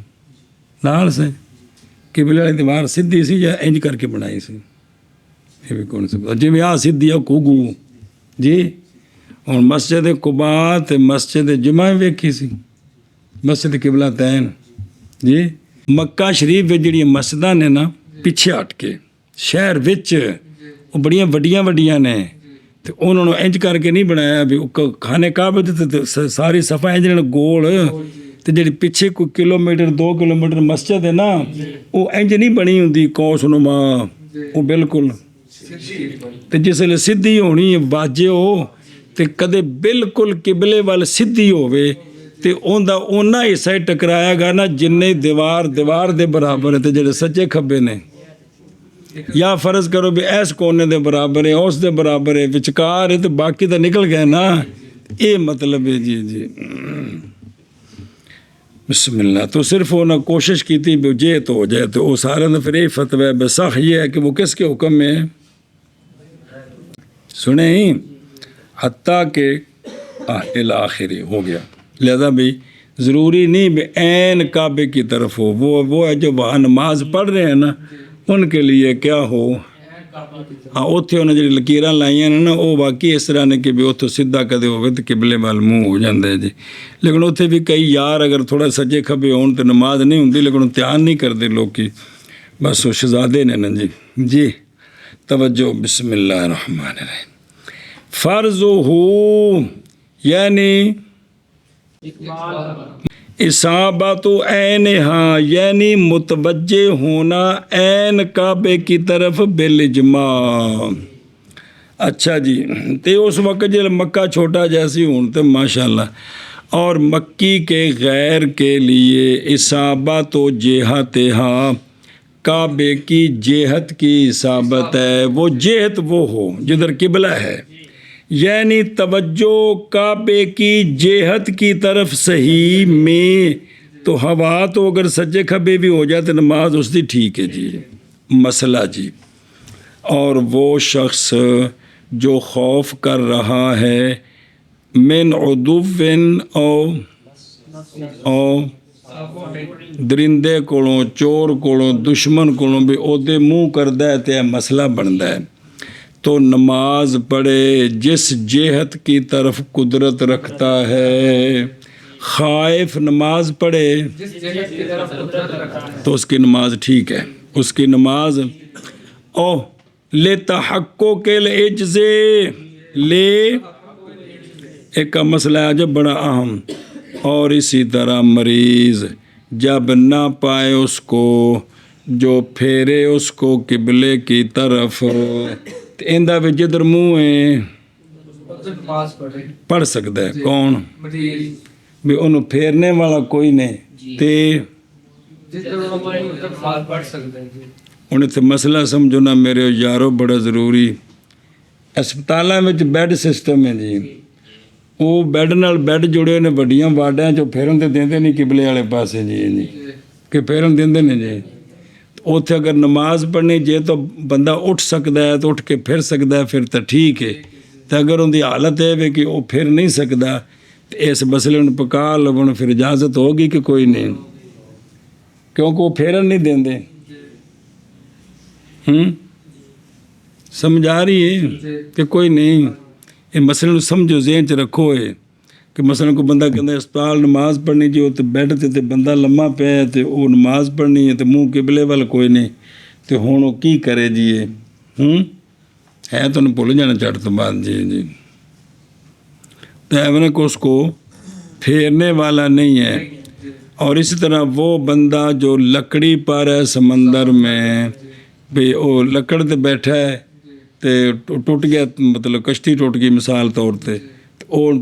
نال سے قبلے والی دیوار سیدھی سی یا انج کر کے بنائی سی یہ بھی کون سے جی آ سیدھی آ کوگو جی اور مسجد قباء تے مسجد جمعہ ویکھی سی مسجد قبلہ تین جی مکہ شریف وچ جڑی مسجداں نے نا پیچھے ہٹ کے شہر وچ وہ بڑیاں وڈیاں نے تے انہوں نے انج کر کے نہیں بنایا بھی کھانے کعبے تے ساری صفا انج نے گول تے جڑی پیچھے کوئی 2 کلومیٹر مسجد ہے نا وہ انج نہیں بنی ہوندی کوس نما وہ بالکل تے جس لے سیدھی ہونی واجے ہو تے کدے بالکل قبلے وال سیدھی ہوے تے اوندا اونا حصہ ٹکرایا گا نا جننے دیوار دے برابر ہے تے جڑے سچے کھبے نے یا فرض کرو بھی ایس کونے دے برابر ہے اس دے برابر ہے وچکار ہے تو باقی تو نکل گئے نا یہ مطلب ہے جی بسم اللہ. تو صرف وہ نہ کوشش کی تھی جے تو ہو جائے, تو وہ سارا نہ پھر یہ فتویٰ ہے بسخ یہ ہے کہ وہ کس کے حکم میں ہے سنیں ہی, حتیٰ کہ الآخری ہو گیا. لہذا بھی ضروری نہیں بھی عین کعبے کی طرف ہو, وہ ہے جو وہاں نماز پڑھ رہے ہیں نا ان کے لیے کیا ہو, ہاں اتنے انہیں جی لکیراں لائیاں نے نا وہ واقعی اس طرح نے کہ بھی اتوں سیدھا کدے ہوئے تو قبلے وال منہ ہو جاتا ہے جی. لیکن اتنے بھی کئی یار اگر تھوڑا سجے کھبے ہون تو نماز نہیں ہوتی, لیکن دھیان نہیں کرتے لوگ کی, بس وہ شہزادے نے نا جی. جی توجہ, بسم اللہ الرحمن الرحیم. فرض ہو یعنی اصابت عینہا یعنی متوجہ ہونا عین کعبے کی طرف بالاجماع. اچھا جی, تو اس وقت جب مکہ چھوٹا جیسی ہوں تو ماشاءاللہ, اور مکی کے غیر کے لیے اصابت و جہتہا کعبے کی جہت کی اصابت ہے, وہ جہت وہ ہو جدھر قبلہ ہے, یعنی توجہ کعبے کی جہت کی طرف صحیح میں, تو ہوا تو اگر سجے کھبے بھی ہو جائے تو نماز اس دی ٹھیک ہے جی. مسئلہ جی, اور وہ شخص جو خوف کر رہا ہے من عدو او درندے کولوں, چور کولوں, دشمن کولوں بھی اودے منہ کردہ ہے تو مسئلہ بنتا ہے, تو نماز پڑھے جس جہت کی طرف قدرت رکھتا ہے. خائف نماز پڑھے تو اس کی نماز ٹھیک ہے, اس کی نماز. او لے تحقق العجزے, لے ایک کا مسئلہ ہے جب بڑا اہم. اور اسی طرح مریض جب نہ پائے اس کو جو پھیرے اس کو قبلے کی طرف, اندہ بھی جدر منہ ہے پڑھ سکتا ہے کون بھی انہوں پھیرنے والا کوئی نہیں تے انہیں تے مسئلہ سمجھو نا میرے یارو بڑا ضروری. اسپتالاں میں بیڈ سسٹم ہے جی, وہ بیڈ نال بیڈ جڑے نے وڈیاں وارڈاں چو پھیرن تے دیندے نہیں قبلے والے پاسے جی کہ پھیرن دیندے نہیں جی. اتنے اگر نماز پڑھنی جے تو بندہ اٹھ سکتا ہے تو اٹھ کے پھر سکتا ہے پھر تو ٹھیک ہے, تو اگر ان کی حالت ہے کہ وہ پھر نہیں سکتا تو اس مسئلے میں پکا لو پھر اجازت ہوگی کہ کوئی نہیں, کیونکہ وہ پھیرن نہیں دیندے. سمجھ آ رہی ہے کہ کوئی نہیں, یہ مسئلے سمجھو ذہن چ رکھو ہے کہ مثلا کوئی بندہ کہتا ہے اسپتال نماز پڑھنی جی, وہ تو بیڈ تے بندہ لمحہ پہ ہے تو وہ نماز پڑھنی ہے تو منہ قبلے وال کوئی نہیں, تو ہوں وہ کی کرے جی یہ ہے تو انہیں بھول جانا چڑھ تو بعد جی جی. تو ایونے کو اس کو پھیرنے والا نہیں ہے. اور اسی طرح وہ بندہ جو لکڑی پر ہے سمندر میں, بھی وہ لکڑ تے بیٹھا ہے تو ٹوٹ گیا, مطلب کشتی ٹوٹ گئی مثال طور تے, اور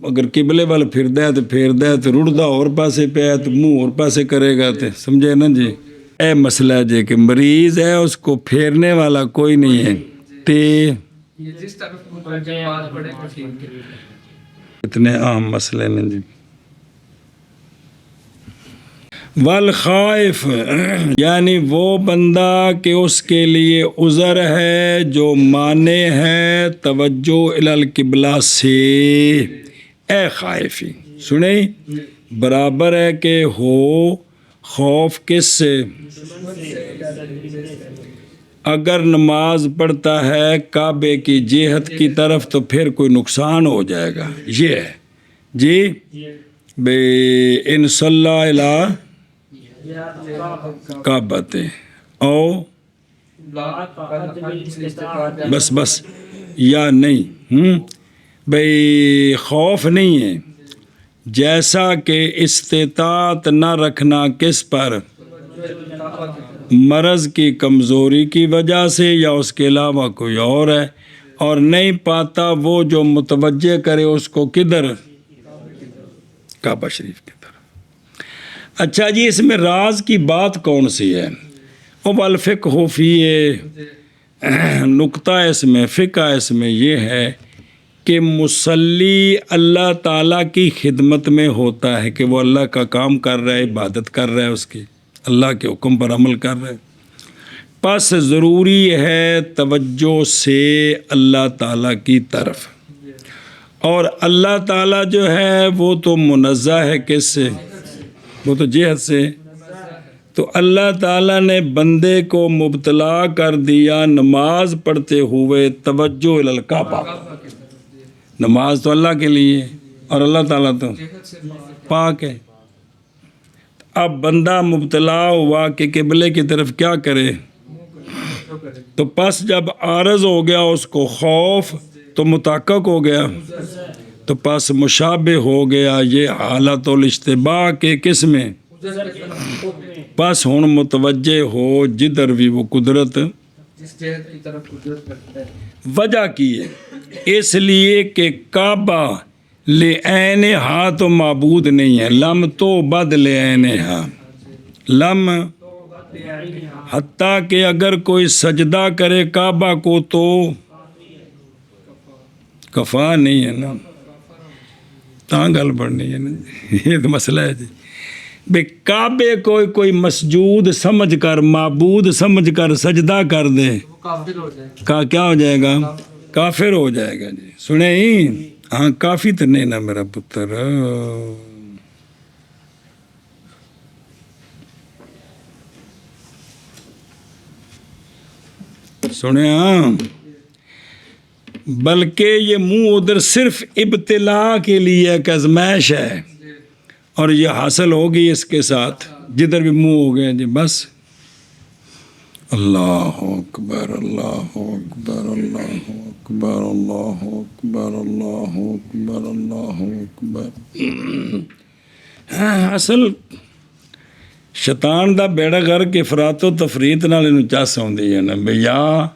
اگر قبلے وال پھردا ہے تو پھیردا ہے تو رڑدا اور پاسے پہ ہے تو منہ اور پاسے کرے گا, تو سمجھے نا جی. اے مسئلہ جی کہ مریض ہے اس کو پھیرنے والا کوئی نہیں ہے, تے اتنے اہم مسئلے ہیں جی. والخائف یعنی وہ بندہ کہ اس کے لیے عذر ہے جو مانے ہے توجہ الی القبلہ سے. اے خائفی سنیں, برابر ہے کہ ہو خوف کس سے, اگر نماز پڑھتا ہے کعبے کی جہت کی طرف تو پھر کوئی نقصان ہو جائے گا. یہ ہے جی بے ان صلی اللہ کعبۃ او بس یا نہیں بھئی خوف نہیں ہے, جیسا کہ استطاعت نہ رکھنا کس پر, مرض کی کمزوری کی وجہ سے یا اس کے علاوہ کوئی اور ہے, اور نہیں پاتا وہ جو متوجہ کرے اس کو کدھر, کعبہ شریف کی طرف. اچھا جی, اس میں راز کی بات کون سی ہے, وہ والفقہ فیہ نقطہ اس میں فقہ اس میں یہ ہے کہ مصلی اللہ تعالیٰ کی خدمت میں ہوتا ہے کہ وہ اللہ کا کام کر رہا ہے، عبادت کر رہا ہے، اس کی اللہ کے حکم پر عمل کر رہا ہے، پس ضروری ہے توجہ سے اللہ تعالیٰ کی طرف. اور اللہ تعالیٰ جو ہے وہ تو منزہ ہے کس سے؟ وہ تو جہت سے. تو اللہ تعالیٰ نے بندے کو مبتلا کر دیا نماز پڑھتے ہوئے توجہ الی الکعبہ. نماز تو اللہ کے لیے اور اللہ تعالیٰ تو پاک ہے. اب بندہ مبتلا ہوا کہ قبلے کی طرف کیا کرے، تو پس جب عارض ہو گیا اس کو خوف تو متحقق ہو گیا، تو پس مشابہ ہو گیا یہ حالت الاشتباہ کے کس میں. پس ہن متوجہ ہو جدھر بھی وہ قدرت جس جہت کی طرف قدرت کرتا ہے. وجہ کی ہے اس لیے کہ کعبہ لعین ہا تو معبود نہیں ہے، لم تو بد لعین ہا، لم حتیٰ کہ اگر کوئی سجدہ کرے کعبہ کو تو کفا نہیں ہے نا، تاں گل پڑھنی ہے نا، یہ تو مسئلہ ہے جی. بے کعبے کو کوئی مسجود سمجھ کر معبود سمجھ کر سجدہ کر دے وہ کافر ہو جائے. کیا ہو جائے گا؟ کافر ہو جائے گا جی. سنے ہی ہاں کافی تو نہیں نا میرا پتر. سنے ہاں، بلکہ یہ منہ ادھر صرف ابتلا کے لیے ایک آزمائش ہے، اور یہ حاصل ہوگی اس کے ساتھ جدھر بھی منہ ہو گئے جی بس. اللہ اکبر اللہ اکبر اللہ اکبر اللہ اکبر اللہ اکبر اللہ اکبر. اصل شیطان دا بیڑا غرق افراط و تفریط نال اینوں چس آؤندی ہے نا بھئی یا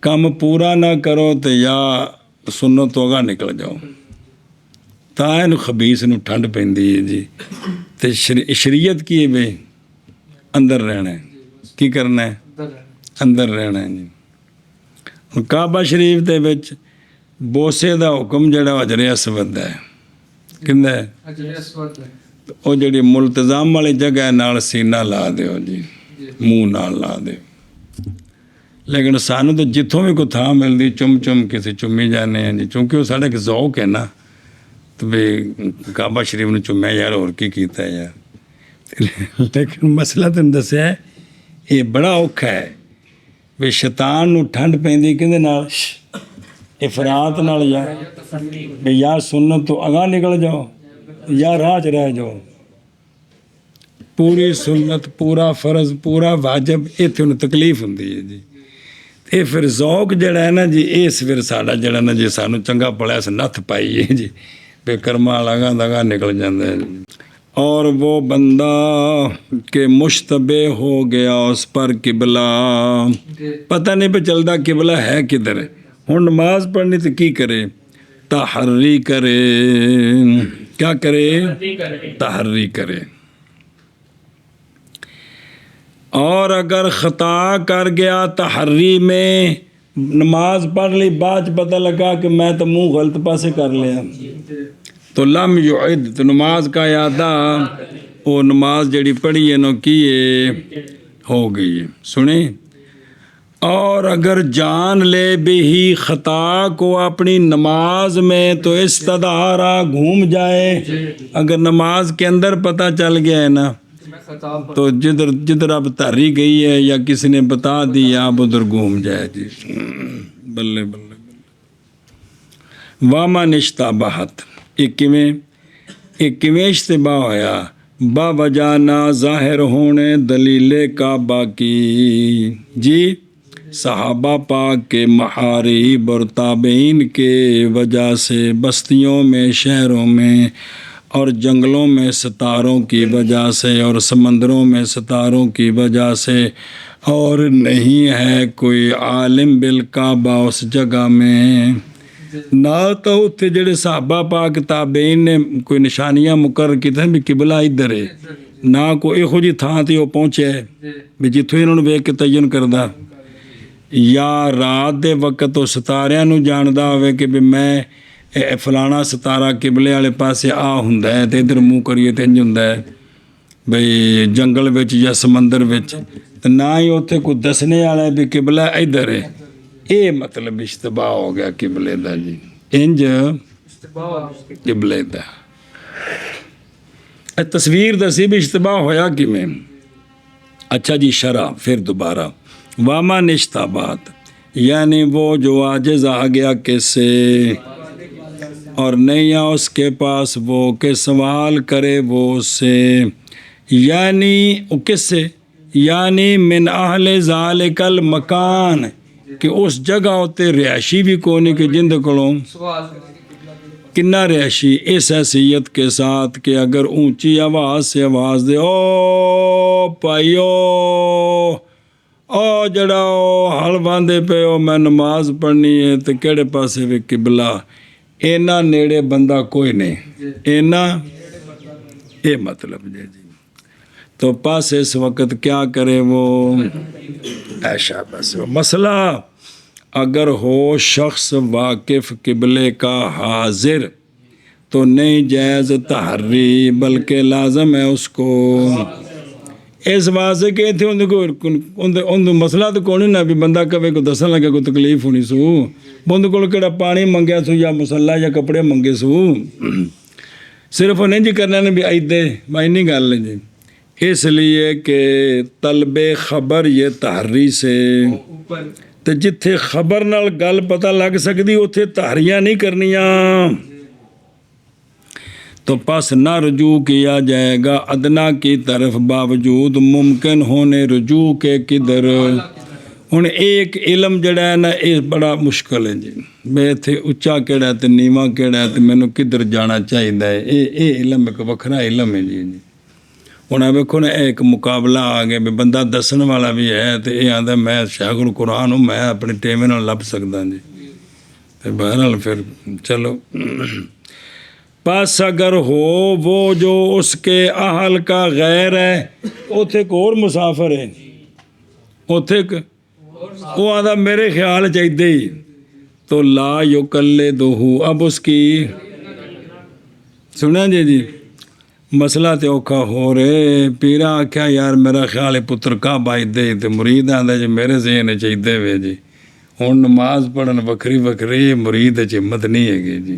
کم پورا نہ کرو تے یا سنت تو اگاں نکل جاؤ. ਤਾਂ ਇਹਨੂੰ ਖਬੀਸ ਨੂੰ ਠੰਡ ਪੈਂਦੀ ਹੈ ਜੀ. ਤੇ ਸ਼ਰੀਅਤ ਕੀ ਹੈ ਬਈ ਅੰਦਰ ਰਹਿਣਾ ਹੈ. ਕੀ ਕਰਨਾ ਹੈ? ਅੰਦਰ ਰਹਿਣਾ ਹੈ ਜੀ. ਹੁਣ ਕਾਬਾ ਸ਼ਰੀਫ ਦੇ ਵਿੱਚ ਬੋਸੇ ਦਾ ਹੁਕਮ ਜਿਹੜਾ ਹਜਰੇ ਅਸਵਦ ਦਾ ਹੈ, ਕਹਿੰਦਾ ਹੈ ਉਹ ਜਿਹੜੀ ਮੁਲਤਜ਼ਾਮ ਵਾਲੀ ਜਗ੍ਹਾ ਨਾਲ ਸੀਨਾ ਲਾ ਦਿਓ ਜੀ, ਮੂੰਹ ਨਾਲ ਲਾ ਦਿਓ. ਲੇਕਿਨ ਸਾਨੂੰ ਤਾਂ ਜਿੱਥੋਂ ਵੀ ਕੋਈ ਥਾਂ ਮਿਲਦੀ ਚੁੰਮ ਕੇ ਅਸੀਂ ਚੁੰਮੀ ਜਾਂਦੇ ਹਾਂ ਜੀ, ਕਿਉਂਕਿ ਉਹ ਸਾਡਾ ਇੱਕ ਜ਼ੌਕ ਹੈ ਨਾ. تو بھائی کعبہ شریف نے چومیا یار اور کی کیتا ہے یار. لیکن مسئلہ تین دسیا ہے یہ بڑا اوکھا ہے بھائی شیطان نو ٹھنڈ پیندی کہندے نال افراط نال یا بھائی یا سنت تو اگاں نکل جاؤ یا راہ چ رہ جاؤ. پوری سنت پورا فرض پورا واجب ایتھے انہوں تکلیف ہوندی ہے جی. یہ پھر ذوق جڑا ہے نا جی اس پھر ساڈا جڑا نا جی سانو چنگا پڑھیا سے نتھ پائی ہے جی بے کرما لگا دگا نکل جاندے ہیں. اور وہ بندہ کہ مشتبہ ہو گیا اس پر قبلہ، پتہ نہیں پہ چلتا قبلہ ہے کدھر. ہوں نماز پڑھنی تو کی کرے؟ تحری کرے. کیا کرے؟ تحری کرے. اور اگر خطا کر گیا تحری میں، نماز پڑھ لی بعد پتہ لگا کہ میں تو منہ غلط پاسے کر لیا، تو لم یعد، تو نماز کا یادہ وہ نماز جڑی پڑھی ہے نو کی ہو گئی ہے. سنیں، اور اگر جان لے بھی خطا کو اپنی نماز میں تو استدارہ گھوم جائے. اگر نماز کے اندر پتہ چل گیا ہے نا تو جدھر اب تحری گئی ہے یا کسی نے بتا دی آپ ادھر گھوم جائے جی. بلے بلے واما اشتباہت. ایک اشتباہ ہویا با وجہ نہ ظاہر ہونے دلیل کعبہ کی جی. صحابہ پاک کے محارب اور تابعین کے وجہ سے بستیوں میں شہروں میں اور جنگلوں میں ستاروں کی وجہ سے اور سمندروں میں ستاروں کی وجہ سے، اور نہیں ہے کوئی عالم بالکعبہ اس جگہ میں. نہ تو اتنے جڑے صحابہ پاک تابعین نے کوئی نشانیاں مقرر کی تھیں بھی قبلہ ادھر ہے، نہ کوئی یہو جی تھان تے وہ پہنچے بھی جتوں انہوں نے ویکھ کے تعین کردہ، یا رات دے وقت وہ ستاریاں نو جاندا ہوئے کہ بھی میں ਇਹ ਫਲਾਣਾ ਸਿਤਾਰਾ ਕਿਬਲੇ ਵਾਲੇ ਪਾਸੇ ਆ ਹੁੰਦਾ ਹੈ ਤੇ ਇਧਰ ਮੂੰਹ ਕਰੀਏ ਤੇ ਇੰਜ ਹੁੰਦਾ ਹੈ ਬਈ ਜੰਗਲ ਵਿੱਚ ਜਾਂ ਸਮੁੰਦਰ ਵਿੱਚ, ਤੇ ਨਾ ਹੀ ਉੱਥੇ ਕੋਈ ਦੱਸਣੇ ਵਾਲਾ ਵੀ ਕਿਬਲਾ ਇੱਧਰ ਹੈ। ਇਹ ਮਤਲਬ ਇਸ਼ਤਬਾਹ ਹੋ ਗਿਆ ਕਿਬਲੇ ਦਾ ਜੀ, ਇੰਜ ਕਿਬਲੇ ਦਾ। ਇਹ ਤਸਵੀਰ ਦੱਸੀ ਵੀ ਇਸ਼ਤਬਾਹ ਹੋਇਆ ਕਿਵੇਂ। اچھا جی شرح پھر دوبارہ واما نشتابات یعنی وہ جو عاجز آ گیا کس سے اور نہیں آ اس کے پاس وہ کہ سوال کرے وہ اس سے، یعنی کس سے، یعنی من اہل ذالک المکان کہ اس جگہ ہوتے رہائشی بھی کونی کہ جند کولوں سوال کنہ رہائشی اس حیثیت کے ساتھ کہ اگر اونچی آواز سے آواز دے او پائیو او جڑا ہل باندھے پہ او میں نماز پڑھنی ہے تو کہڑے پاسے بھی قبلہ اینا نیڑے بندہ کوئی نہیں، اینا یہ مطلب جی تو پاس اس وقت کیا کرے وہ ایشا بس وہ مسئلہ اگر ہو شخص واقف قبلے کا حاضر تو نہیں جائز تحری بلکہ لازم ہے اس کو اس واسطے کہ تھے ان مسئلہ تو کون نہ بھی بندہ کبھی کو دسن لگا کوئی تکلیف ہونی سو بند کو کہڑا پانی منگیا سو یا مسلح یا کپڑے منگے سو صرف انہیں جی کرنا نے بھی آئی دے بھائی نہیں گل جی، اس لیے کہ طلب خبر یہ تحری سے اوپر تو جتھے خبر نال گل پتہ لگ سکتی اتھے تحریاں نہیں کرنیاں، تو پس نہ رجوع کیا جائے گا ادنا کی طرف باوجود ممکن ہونے رجوع کے کدھر۔ ہن ایک علم جڑا ہے نا یہ بڑا مشکل ہے جی، میں اتھے اچا کیڑا ہے تے نیواں کیڑا ہے تے مینوں کدھر جانا چاہیے ہے، اے علم ایک وکھرا علم ہے جی۔ ہن ویکھو نا ایک مقابلہ آ گیا بھی بندہ دسن والا بھی ہے تو یہ آتا میں شیخ القرآن ہوں میں اپنے ٹیمے نال لب سکدا جی، تو بہرحال پھر چلو پس اگر ہو وہ جو اس کے اہل کا غیر ہے اوتھے ایک اور مسافر ہے، اوتھے وہ آتا میرے خیال چاہیے ہی تو لا یقلدہ اب اس کی سنا جی مسئلہ تے اوکھا ہو رہے پیرا آکھیا یار میرا خیال ہے پتر کا بائی دے تے مرید آندا جی میرے ذہن چاہیے وے جی، ہن نماز پڑھن وکھری وکھری مرید چ ہمت نہیں ہے گی جی،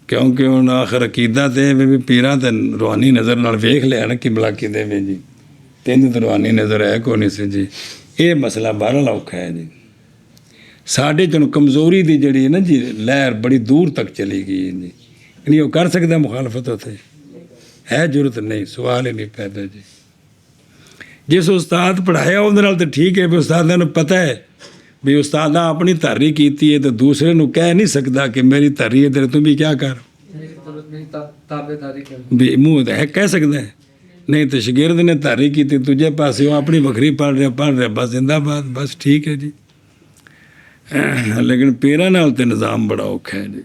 کیونکہ ہن آخر عقیدہ تے بھی پیراں تے روحانی نظر نال ویکھ لیا نا قبلہ کدے وے جی، تین تے روحانی نظر ہے کوئی نہیں سی جی، یہ مسئلہ بہرحال اوکھا ہے جی۔ ساڈے چوں کمزوری دی جڑی ہے نا جی لہر بڑی دور تک چلی گئی ہے جی، نہیں وہ کر سکتا مخالفت ہوتے ہے ضرورت نہیں، سوال ہی نہیں پیدا جی۔ جس استاد پڑھایا وہ تو ٹھیک ہے بھی استاد نے پتہ ہے بھی استاد نے اپنی تحری کیتی ہے تو دوسرے نو کہہ نہیں سکتا کہ میری تحری ہے تم بھی کیا کر تابع داری کر بھی منہ ہے کہہ سکتا ہے، نہیں تو شاگرد نے تحری کیتی تجھے پاسے وہ اپنی بکری پڑھ رہے بس زندہ باد بس ٹھیک ہے جی۔ لیکن پیرا نال تے نظام بڑا اوکھا ہے جی،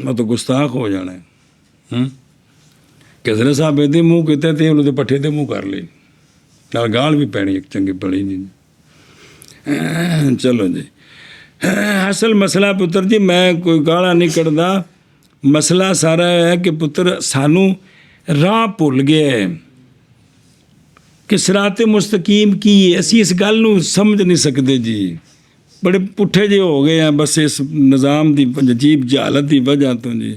وہ تو گستاخ ہو جانا ہے کہ حضرت صاحب ایدے منہ کہتے تھے انہوں نے پٹھے دے منہ کر لی نال گال بھی پینی ایک چنگی پڑی جی۔ چلو جی اصل مسئلہ پتر جی میں کوئی گالا نہیں کردا، مسئلہ سارا ہے کہ پتر سانوں راہ بھل گیا ہے کہ صراط مستقیم کی اسی اس گل نو سمجھ نہیں سکتے جی، بڑے پٹھے جے ہو گئے ہیں بس اس نظام دی عجیب جہالت دی وجہ تو جی۔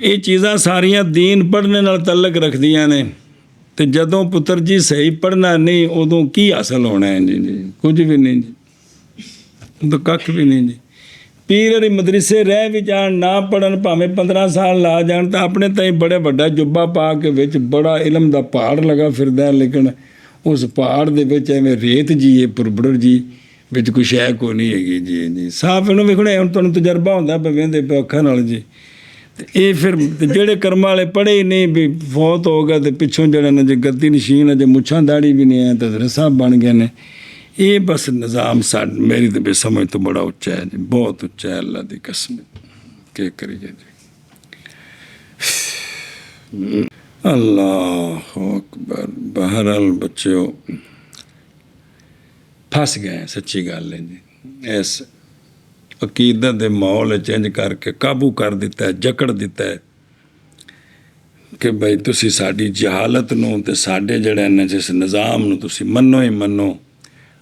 یہ چیزاں ساریاں دین پڑھنے نال تعلق رکھدیاں نے تو جدوں پتر جی صحیح پڑھنا نہیں ادوں کی حاصل ہونا ہے جی، کچھ بھی نہیں جی، تو کھ بھی نہیں جی۔ پیر علی مدرسے رہ بھی جان نہ پڑھن بھاویں 15 سال لا جان تو اپنے تائیں بڑے بڑا جبا پا کے وچ بڑا علم دا پہاڑ لگا پھردا ہے، لیکن اس پہاڑ دے وچ ایویں ریت جی ہے پربڑ جی وچ کوئی شے کوئی نہیں ہے جی جی صاف انہوں ویکھنا ہن تانوں تجربہ ہوندا پہ ویندے پہ اکھاں نال جی، یہ پھر جڑے کرم والے پڑھے ہی نہیں بھی فوت ہو گئے تو پچھوں جڑے نے جی گدی نشین ہے جی مچھاں داڑھی بھی نہیں ہے تو حضرت صاحب بن گئے نے، یہ بس نظام میری تو بے سمجھ تو بڑا اچا ہے جی، بہت اچا ہے، اللہ دی قسم کہ کریے جی۔ اللہ اکبر، بہرحال بچوں پھنس گئے ہیں، سچی گل ہے جی، اس ਅਕੀਦਤ ਦੇ ਮਾਹੌਲ ਚੇਂਜ ਕਰਕੇ ਕਾਬੂ ਕਰ ਦਿੱਤਾ ਹੈ, ਜਕੜ ਦਿੱਤਾ ਹੈ ਕਿ ਬਈ ਤੁਸੀਂ ਸਾਡੀ ਜਹਾਲਤ ਨੂੰ ਤੇ ਸਾਡੇ ਜਿਹੜੇ ਨੇ ਜਿਸ ਨਿਜ਼ਾਮ ਨੂੰ ਤੁਸੀਂ ਮੰਨੋ ਹੀ ਮੰਨੋ,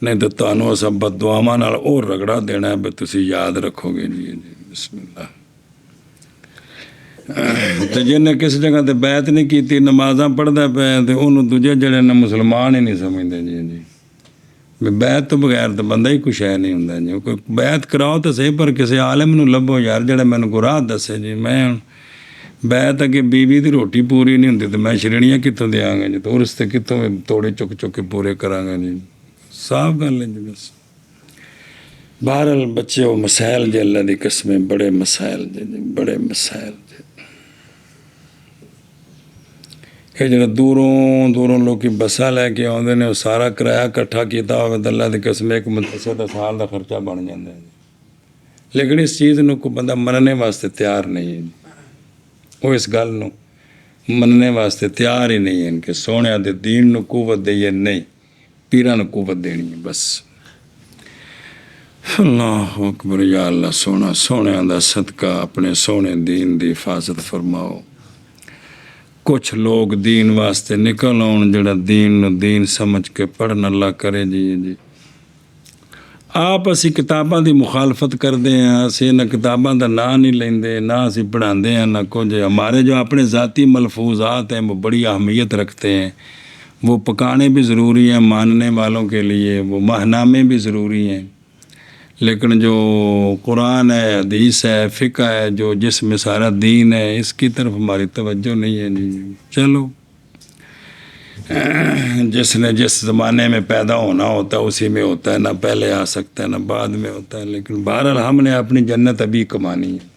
ਨਹੀਂ ਤਾਂ ਤੁਹਾਨੂੰ ਅਸਾਂ ਬਦਦੁਆਵਾਂ ਨਾਲ ਉਹ ਰਗੜਾ ਦੇਣਾ ਵੀ ਤੁਸੀਂ ਯਾਦ ਰੱਖੋਗੇ ਜੀ। ਬਿਸਮਿਲ੍ਲਾ। ਤੇ ਜਿਹਨੇ ਕਿਸੇ ਜਗ੍ਹਾ ਤੇ ਬੈਤ ਨਹੀਂ ਕੀਤੀ, ਨਮਾਜ਼ਾਂ ਪੜ੍ਹਦਾ ਪਿਆ, ਤੇ ਉਹਨੂੰ ਦੂਜੇ ਜਿਹੜੇ ਨੇ ਮੁਸਲਮਾਨ ਹੀ ਨਹੀਂ ਸਮਝਦੇ ਜੀ। ਵੀ ਬੈਤ ਤੋਂ ਬਗੈਰ ਤਾਂ ਬੰਦਾ ਹੀ ਕੁਛ ਹੈ ਨਹੀਂ ਹੁੰਦਾ ਜੀ। ਕੋਈ ਬੈਤ ਕਰਾਓ ਤਾਂ ਸਹੀ, ਪਰ ਕਿਸੇ ਆਲਮ ਨੂੰ ਲੱਭੋ ਯਾਰ ਜਿਹੜਾ ਮੈਨੂੰ ਕੋਈ ਰਾਹ ਦੱਸੇ ਜੀ। ਮੈਂ ਹੁਣ ਬੈਤ ਅੱਗੇ ਬੀਵੀ ਦੀ ਰੋਟੀ ਪੂਰੀ ਨਹੀਂ ਹੁੰਦੀ ਤੇ ਮੈਂ ਸ਼੍ਰੇਣੀਆਂ ਕਿੱਥੋਂ ਦਿਆਂਗਾ ਜੀ, ਤੇ ਰਿਸ਼ਤੇ ਕਿੱਥੋਂ ਤੋੜੇ ਚੁੱਕ ਚੁੱਕ ਕੇ ਪੂਰੇ ਕਰਾਂਗਾ ਜੀ। ਸਾਫ਼ ਗੱਲ ਹੈ ਜੀ। ਬਸ ਬਹਰਹਾਲ ਬੱਚੇ ਉਹ ਮਸਾਇਲ ਜੀ, ਅੱਲਾ ਦੀ ਕਸਮ ਬੜੇ ਮਸਾਇਲ ਜੀ, ਬੜੇ ਮਸਾਇਲ ਜੀ। ਇਹ ਜਿਹੜਾ ਦੂਰੋਂ ਲੋਕੀ ਬੱਸਾਂ ਲੈ ਕੇ ਆਉਂਦੇ ਨੇ, ਉਹ ਸਾਰਾ ਕਿਰਾਇਆ ਇਕੱਠਾ ਕੀਤਾ ਹੋਵੇ ਤਾਂ ਅੱਲਾ ਦੀ ਕਸਮ ਇੱਕ ਮਦਰਸੇ ਦਾ ਸਾਲ ਦਾ ਖਰਚਾ ਬਣ ਜਾਂਦਾ ਹੈ। ਲੇਕਿਨ ਇਸ ਚੀਜ਼ ਨੂੰ ਕੋਈ ਬੰਦਾ ਮੰਨਣੇ ਵਾਸਤੇ ਤਿਆਰ ਨਹੀਂ ਹੈ। ਉਹ ਇਸ ਗੱਲ ਨੂੰ ਮੰਨਣੇ ਵਾਸਤੇ ਤਿਆਰ ਹੀ ਨਹੀਂ ਹਨ ਕਿ ਸੋਹਣਿਆਂ ਦੇ ਦੀਨ ਨੂੰ ਕੁਵਤ ਦੇਈਏ, ਨਹੀਂ ਪੀਰਾਂ ਨੂੰ ਕੁਵਤ ਦੇਣੀ ਹੈ ਬਸ। ਅੱਲਾਹੁ ਅਕਬਰ। ਯਾ ਅੱਲਾ ਸੋਹਣਿਆਂ ਦਾ ਸਦਕਾ ਆਪਣੇ ਸੋਹਣੇ ਦੀਨ ਦੀ ਹਿਫਾਜ਼ਤ ਫਰਮਾਓ। ਕੁਛ ਲੋਕ ਦੀਨ ਵਾਸਤੇ ਨਿਕਲ ਆਉਣ, ਜਿਹੜਾ ਦੀਨ ਨੂੰ ਦੀਨ ਸਮਝ ਕੇ ਪੜ੍ਹਨ ਅੱਲਾ ਕਰੇ ਜੀ। ਆਪ ਅਸੀਂ ਕਿਤਾਬਾਂ ਦੀ ਮੁਖਾਲਫਤ ਕਰਦੇ ਹਾਂ, ਅਸੀਂ ਇਹਨਾਂ ਕਿਤਾਬਾਂ ਦਾ ਨਾਂ ਨਹੀਂ ਲੈਂਦੇ, ਨਾ ਅਸੀਂ ਪੜ੍ਹਾਉਂਦੇ ہیں نہ کچھ۔ ہمارے جو اپنے ذاتی ملفوظات ہیں وہ بڑی اہمیت رکھتے ہیں، وہ پکانے بھی ضروری ہیں ماننے والوں کے لیے، وہ ماہنامے بھی ضروری ہیں، لیکن جو قرآن ہے، حدیث ہے، فقہ ہے، جو جس میں سارا دین ہے، اس کی طرف ہماری توجہ نہیں ہے جی۔ چلو جس نے جس زمانے میں پیدا ہونا ہوتا ہے اسی میں ہوتا ہے، نہ پہلے آ سکتا ہے نہ بعد میں ہوتا ہے، لیکن بہرحال ہم نے اپنی جنت ابھی کمانی ہے،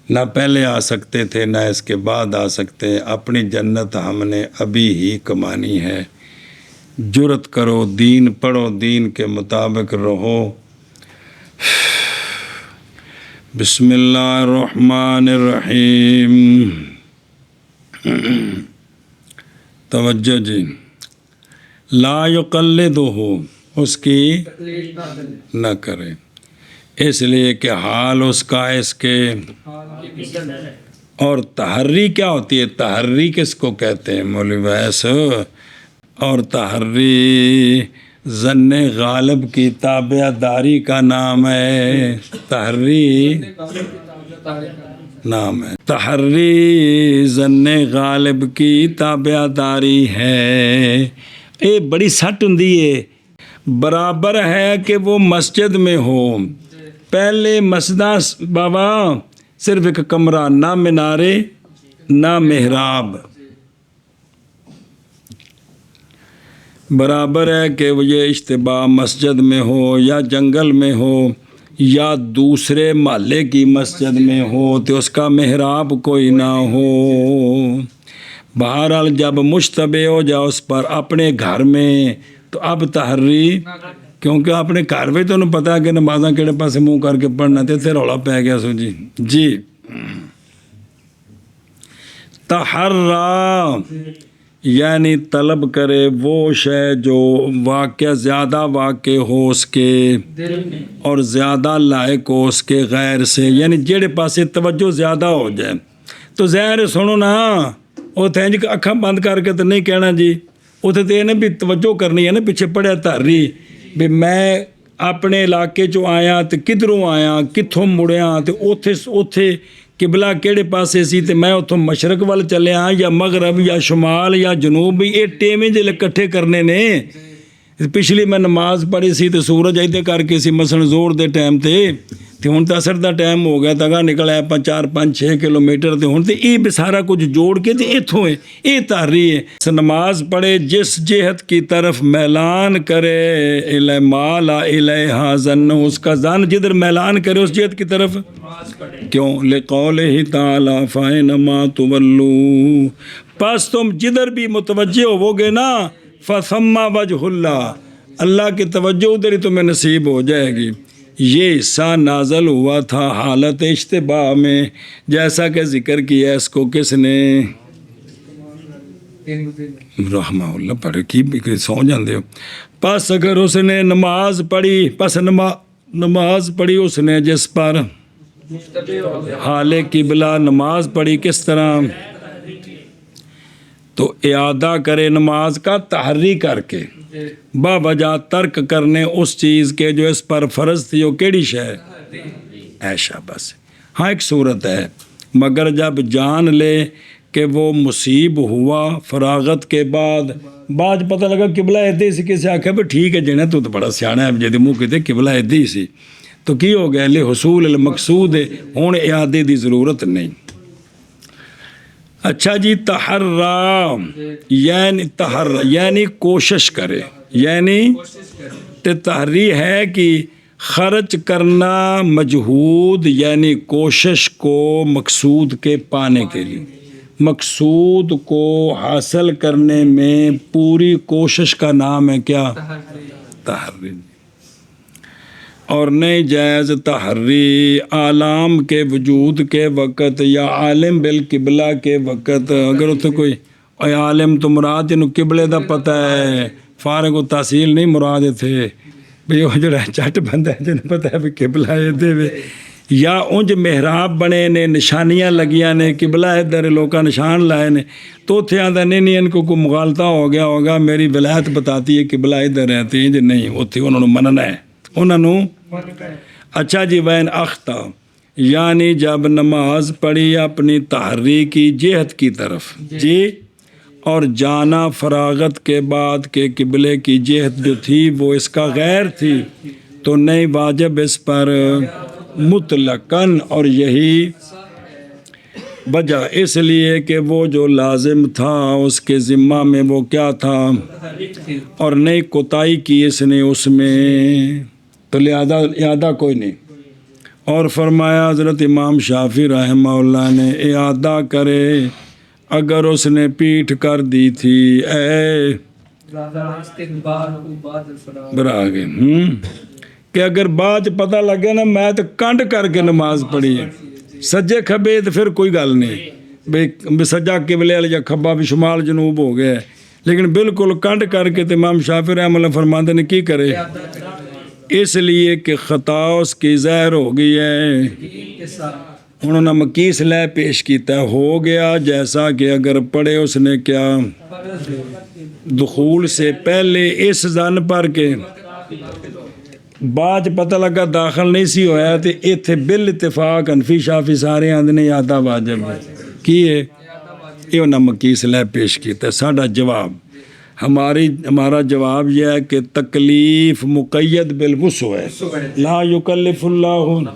نہ پہلے آ سکتے تھے نہ اس کے بعد آ سکتے ہیں، اپنی جنت ہم نے ابھی ہی کمانی ہے۔ جرت کرو، دین پڑھو، دین کے مطابق رہو۔ بسم اللہ الرحمن الرحیم۔ توجہ جی، لا یقلدہ، اس کی نہ کرے، اس لیے کہ حال اس کا اس کے۔ اور تحری کیا ہوتی ہے؟ تحری کس کو کہتے ہیں مولوی ویس؟ اور تحری ظن غالب کی تابع داری کا نام ہے۔ تحری نام ہے، تحری ظن غالب کی تابع داری ہے۔ یہ بڑی سٹ ہوندی ہے، برابر ہے کہ وہ مسجد میں ہو، پہلے مسجدہ بابا صرف ایک کمرہ، نہ مینارے نہ محراب، برابر ہے کہ وہ یہ اجتماع مسجد میں ہو یا جنگل میں ہو یا دوسرے محلے کی مسجد میں ہو تو اس کا محراب کوئی نہ ہو۔ بہرحال جب مشتبہ ہو جائے اس پر اپنے گھر میں تو اب تحری، کیونکہ اپنے گھر میں تو انہوں پتا ہے کہ نمازاں کہڑے پاسے منہ کر کے پڑھنا تھے، پھر رولا پہ گیا سو جی۔ تحرّا یعنی طلب کرے وہ شے جو واقع زیادہ واقع ہو اس کے اور زیادہ لائق ہو اس کے غیر سے، یعنی جیڑے پاسے توجہ زیادہ ہو جائے۔ تو ظاہر سنو نا، اتنے جی اکھاں بند کر کے تو نہیں کہنا جی، اتنے تو یہ بھی توجہ کرنی ہے نا، پیچھے پڑھیا تحری بھی میں اپنے علاقے چوں آیا تو کدھروں آیا، کتھوں مڑیا، تو اوتھے قبلہ کہڑے پاسے سی، تے میں اتھوں مشرق وال چلیا یا مغرب یا شمال یا جنوب، بھی یہ ٹیمیں جلے کٹھے کرنے نے۔ پچھلی میں نماز پڑھی سی تو سورج ایدے کر کے سی مثلا زور دے ٹائم تے ہن تو اثر دا ٹائم ہو گیا، تگا نکل آیا 4-5-6 کلومیٹر تے ہن تے یہ بھی سارا کچھ جوڑ کے تے اتھوں ہے، یہ تحری ہے۔ نماز پڑھے جس جہت کی طرف میلان کرے، الی مالا الیہا ظن، اس کا ظن جدھر میلان کرے اس جہت کی طرف، کیوں؟ لقولہ تعالی فَإِنَّمَا تُوَلُّوا، پس تم جدھر بھی متوجہ ہوو گے نا، فَثَمَّ وَجْهُ اللَّهِ، اللہ کی توجہ ادھر ہی تمہیں نصیب ہو جائے گی۔ یہ حصہ نازل ہوا تھا حالت اشتباہ میں، جیسا کہ ذکر کیا اس کو کس نے؟ رحمہ اللہ پڑھ کی سو جاندے ہو۔ پس اگر اس نے نماز پڑھی، پس نماز پڑھی اس نے جس پر حال قبلہ نماز پڑھی کس طرح تو اعادہ کرے نماز کا تحری کر کے با وجہ ترک کرنے اس چیز کے جو اس پر فرض تھی وہ کیڑی شے ایشا بس ہاں ایک صورت ہے مگر جب جان لے کہ وہ مصیب ہوا فراغت کے بعد پتہ لگا قبلہ ادھے سی کسی آکھا بھی ٹھیک ہے جنہیں تو بڑا سیانا ہے جدی منہ کہتے قبلہ ادھے ہی سی تو کی ہو گیا لے حصول المقصود ہے ہون اعادے دی ضرورت نہیں اچھا جی تحرّا یعنی کوشش کرے یعنی تحری ہے کہ خرچ کرنا مجہود یعنی کوشش کو مقصود کے پانے کے لیے مقصود کو حاصل کرنے میں پوری کوشش کا نام ہے کیا تحری اور نہیں جائز تحری عالم کے وجود کے وقت یا عالم بالقبلہ کے وقت اگر اتنے کوئی عالم تو مراد جنہوں قبلے دا پتہ ہے فارغ و تحصیل نہیں مراد تھے بھئی وہ جو چٹ بندہ ہے جنہیں پتہ ہے بھی قبلہ ہے دے وے یا انج محراب بنے نے نشانیاں لگیاں نے قبلہ ادھر لوکاں نشان لائے نے تو اتھے آدھا نہیں ان کو کوئی مغالطہ ہو گیا ہوگا میری ولایت بتاتی ہے قبلہ ادھر رہتے ہیں جو نہیں اتھے انہوں نے مننا ہے انہوں نے اچھا جی وین اختا یعنی جب نماز پڑھی اپنی تحری کی جہت کی طرف جی اور جانا فراغت کے بعد کے قبلے کی جہت جو تھی وہ اس کا غیر تھی تو نہیں واجب اس پر مطلقاً اور یہی وجہ اس لیے کہ وہ جو لازم تھا اس کے ذمہ میں وہ کیا تھا اور نہیں کوتاہی کی اس نے اس میں تو اعادہ کوئی نہیں اور فرمایا حضرت امام شافعی رحمہ اللہ نے اعادہ کرے اگر اس نے پیٹھ کر دی تھی اے براغ کہ اگر بعد پتہ لگے نا میں تو کنڈ کر کے نماز پڑھی ہے سجے کھبے تو پھر کوئی گل نہیں بھئی سجا قبلے والا یا کھبا بھی شمال جنوب ہو گیا لیکن بالکل کنڈ کر کے تو امام شافعی رحمہ اللہ فرماتے نے کی کرے اس لیے کہ خطا اس کی ظاہر ہو گئی ہے انہوں نے مقیس لے پیش کیتا ہو گیا جیسا کہ اگر پڑھے اس نے کیا دخول سے پہلے اس زن پر کے بعد پتہ لگا داخل نہیں سی ہویا تو ایتھے بالاتفاق حنفی شافعی سارے آندے نے اعادہ واجب ہے کی ہے یہ انہوں نے مقیس لے پیش کیتا ہے ساڈا جواب ہمارا جواب یہ ہے کہ تکلیف مقید بالوسع ہے لا یکلف اللہ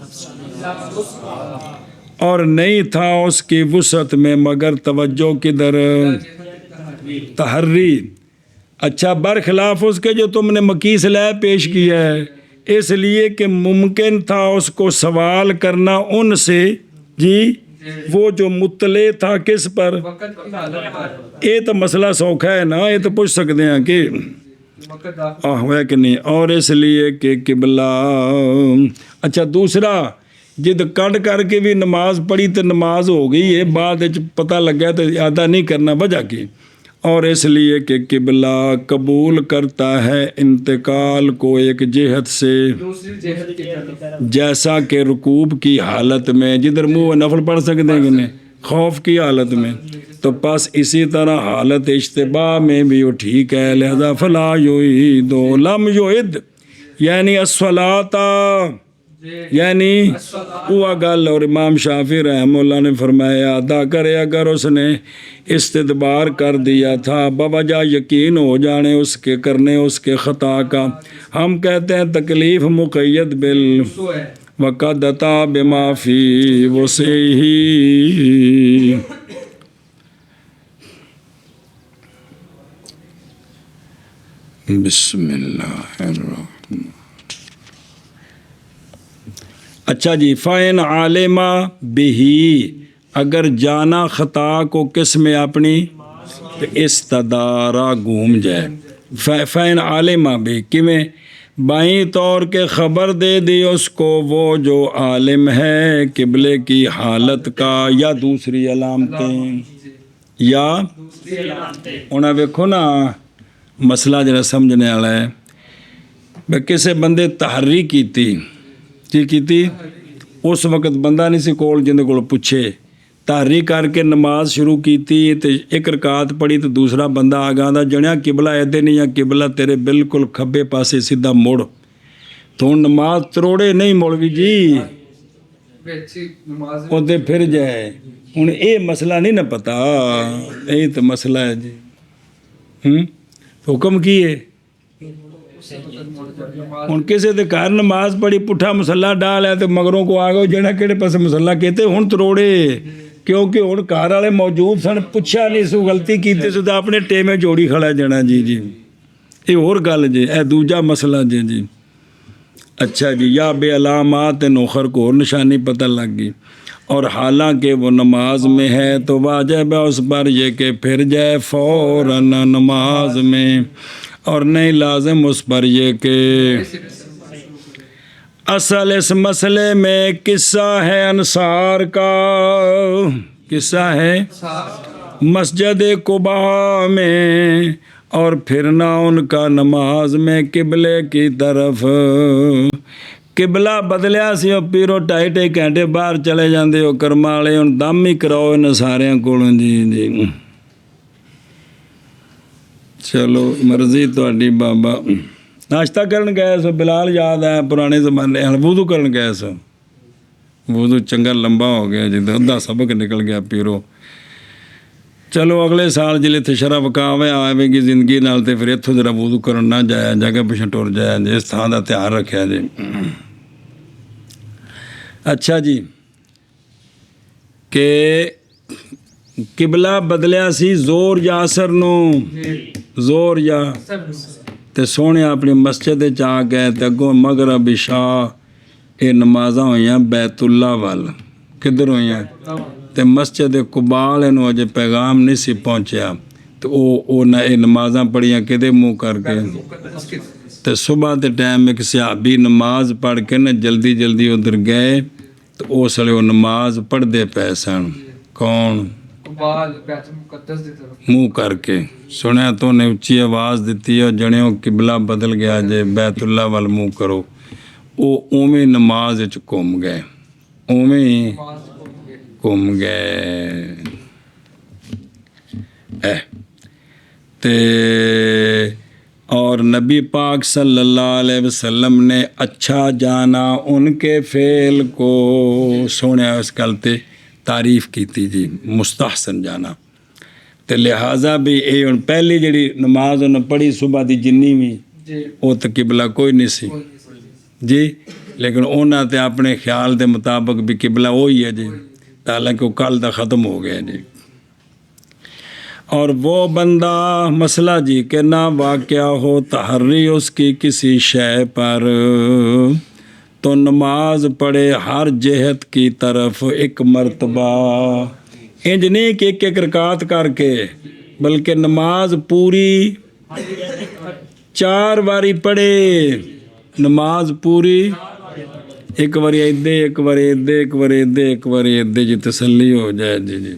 اور نہیں تھا اس کی وسعت میں مگر توجہ کدھر تحری اچھا برخلاف اس کے جو تم نے مقیس لے پیش کیا ہے اس لیے کہ ممکن تھا اس کو سوال کرنا ان سے جی وہ جو مطلع تھا کس پر یہ تو مسئلہ سوکھا ہے نا یہ تو پوچھ سکتے ہیں کہ ہے کہ نہیں اور اس لیے کہ قبلہ اچھا دوسرا جد کنڈ کر کے بھی نماز پڑھی تو نماز ہو گئی ہے بعد پتہ لگ گیا تو اعادہ نہیں کرنا وجہ کی اور اس لیے کہ قبلہ قبول کرتا ہے انتقال کو ایک جہت سے جیسا کہ رکوب کی حالت میں جدھر منہ نفل پڑھ سکتے ہیں کہ نہیں خوف کی حالت میں تو پس اسی طرح حالت اشتباہ میں بھی وہ ٹھیک ہے لہذا فلا یعید لم یعد یعنی الصلاۃ یعنی وہ گل اور امام شافعی رحمہ اللہ نے فرمایا ادا کرے اگر اس نے استدبار کر دیا تھا بوجہ یقین ہو جانے اس کے کرنے اس کے خطا کا ہم کہتے ہیں تکلیف مقید بال وقد عطا بما فی وسعہ بسم اللہ الرحمن اچھا جی فَإِنْ عَالِمَ بِهِ اگر جانا خطا کو کس میں اپنی استدارہ گھوم جائے فَإِنْ عَالِمَ بِهِ کیویں بائیں طور کے خبر دے دی اس کو وہ جو عالم ہے قبلے کی حالت کا یا دوسری علامتیں یا انہیں دیکھو نا مسئلہ جڑا سمجھنے والا ہے بھئی کسے بندے تحری کی تھی ਕੀ ਕੀਤੀ? ਉਸ ਵਕਤ ਬੰਦਾ ਨਹੀਂ ਸੀ ਕੋਲ ਜਿਹਦੇ ਕੋਲ ਪੁੱਛੇ। ਧਾਰੀ ਕਰਕੇ ਨਮਾਜ਼ ਸ਼ੁਰੂ ਕੀਤੀ ਤੇ ਇੱਕ ਰਕਾਤ ਪੜੀ ਤੇ ਦੂਸਰਾ ਬੰਦਾ ਆ ਗਿਆ ਦਾ ਜਣਿਆ ਕਿਬਲਾ ਇੱਧਰ ਨਹੀਂ, ਜਾਂ ਕਿਬਲਾ ਤੇਰੇ ਬਿਲਕੁਲ ਖੱਬੇ ਪਾਸੇ, ਸਿੱਧਾ ਮੁੜ। ਤੂੰ ਨਮਾਜ਼ ਤਰੋੜੇ ਨਹੀਂ ਮੌਲਵੀ ਜੀ, ਵੇਚੀ ਨਮਾਜ਼ ਉਹਦੇ ਫਿਰ ਜਾਏ। ਹੁਣ ਇਹ ਮਸਲਾ ਨਹੀਂ ਨਾ ਪਤਾ, ਇਹ ਤਾਂ ਮਸਲਾ ਹੈ ਜੀ। ਹੁਕਮ ਕੀ ਹੈ? ਹੁਣ ਕਿਸੇ ਦੇ ਘਰ ਨਮਾਜ਼ ਪੜੀ, ਪੁੱਠਾ ਮਸੱਲਾ ਡਾਲਿਆ ਤੇ ਮਗਰੋਂ ਕੋ ਆ ਗਏ ਜਿਹੜਾ ਕਿਹੜੇ ਪਾਸੇ ਮਸੱਲਾ ਕੀਤੇ, ਹੁਣ ਤਰੋੜੇ। ਕਿਉਂਕਿ ਹੁਣ ਘਰ ਵਾਲੇ ਮੌਜੂਦ ਸਨ, ਪੁੱਛਿਆ ਨਹੀਂ ਸੂ, ਗਲਤੀ ਕੀਤੀ ਸੂ ਤਾਂ ਆਪਣੇ ਟੇਮੇ ਜੋੜੀ ਖੜਾ ਜਾਣਾ ਜੀ। ਜੀ ਇਹ ਹੋਰ ਗੱਲ ਜੇ, ਇਹ ਦੂਜਾ ਮਸਲਾ ਜੇ ਜੀ। اچھا جی، یا بے علامات نخر کو اور نشانی پتہ لگ گئی، اور حالانکہ وہ نماز میں ہے تو واجب ہے اس پر یہ کہ پھر جائے فوراً نماز میں، اور نہیں لازم اس پر یہ کہ اصل اس مسئلے میں قصہ ہے انصار کا، قصہ ہے مسجد قباء میں، اور پھرنا ان کا نماز میں قبلے کی طرف۔ قبلہ بدلیا سی، وہ پیرو 2.5 گھنٹے باہر چلے جاندے ہو کرما والے، ہن دم ہی کراؤ ان سارے کولوں جی۔ جی چلو مرضی تہاڈی بابا۔ ناشتہ کرن گئے سو، بلال یاد ہے پرانے زمانے، ہن وضو کرن گئے سو، وضو چنگا لمبا ہو گیا جی، ادھا سبق نکل گیا پیرو۔ چلو اگلے سال جلے تے شرح وکاوے آئے گی زندگی نال تے پھر اتھوں ذرا وضو کرن نہ جایا، جگہ پیچھے ٹر جایا جی، اس تھان دا دھیان رکھیا جی۔ اچھا جی، کہ قبلہ بدلیا سی زور یا اثر نو، زور یا تے سونے اپنی مسجد چ آ گئے تے اگوں مغرب عشاء یہ نمازاں ہوئیاں بیت اللہ وال، کدھر ہوئیاں تے مسجد قباء نو اجے پیغام نہیں سی پہنچیا، تو او نہ یہ نمازاں پڑھیاں کدے منہ کر کے، تے صبح دے ٹائم ایک صحابی نماز پڑھ کے نا جلدی جلدی ادھر گئے، تو اس لیے وہ نماز پڑھتے پے سن۔ کون؟ بیت المقدس دی طرف منہ کر کے سنیا تو نے اچھی آواز دیتی ہے جنیوں قبلہ بدل گیا جے بیت اللہ وال منہ کرو، او اوویں نماز وچ گم گئے، اوویں گم گئے۔ تے اور نبی پاک صلی اللہ علیہ وسلم نے اچھا جانا ان کے فعل کو، سونے اس گل تے تعریف کیتی جی، مستحسن جانا۔ تے لہٰذا بھی اے ہن پہلی جڑی نماز انہوں پڑھی صبح دی جنی بھی وہ تو قبلہ کوئی نہیں سی جی، لیکن انہاں تے اپنے خیال دے مطابق بھی قبلہ وہی ہے جی، حالانکہ وہ کل دا ختم ہو گیا جی۔ اور وہ بندہ مسئلہ جی کہ نہ واقعہ ہو تحری اس کی کسی شے پر، تو نماز پڑھے ہر جہت کی طرف ایک مرتبہ، انج نہیں کہ ایک رکعت کر کے، بلکہ نماز پوری 4 واری پڑھے، نماز پوری ایک واری ادھے، ایک واری ادھے، ایک واری ادھے، ایک واری ادھے جی، تسلی ہو جائے جی۔ جی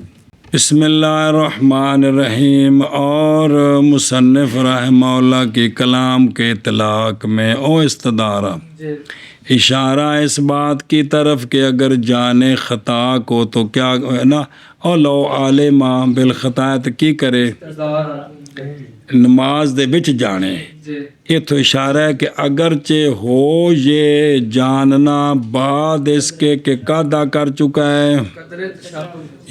بسم اللہ الرحمن الرحیم۔ اور مصنف رحمہ اللہ کی کلام کے اطلاق میں او استدارہ اشارہ اس بات کی طرف کہ اگر جانے خطا کو تو کیا ہے نا، او لو عالمہ بالخطاءت کی کرے نماز دے وچ جانے، یہ تو اشارہ ہے کہ اگرچہ ہو یہ جاننا بعد اس کے کہ قادہ کر چکا ہے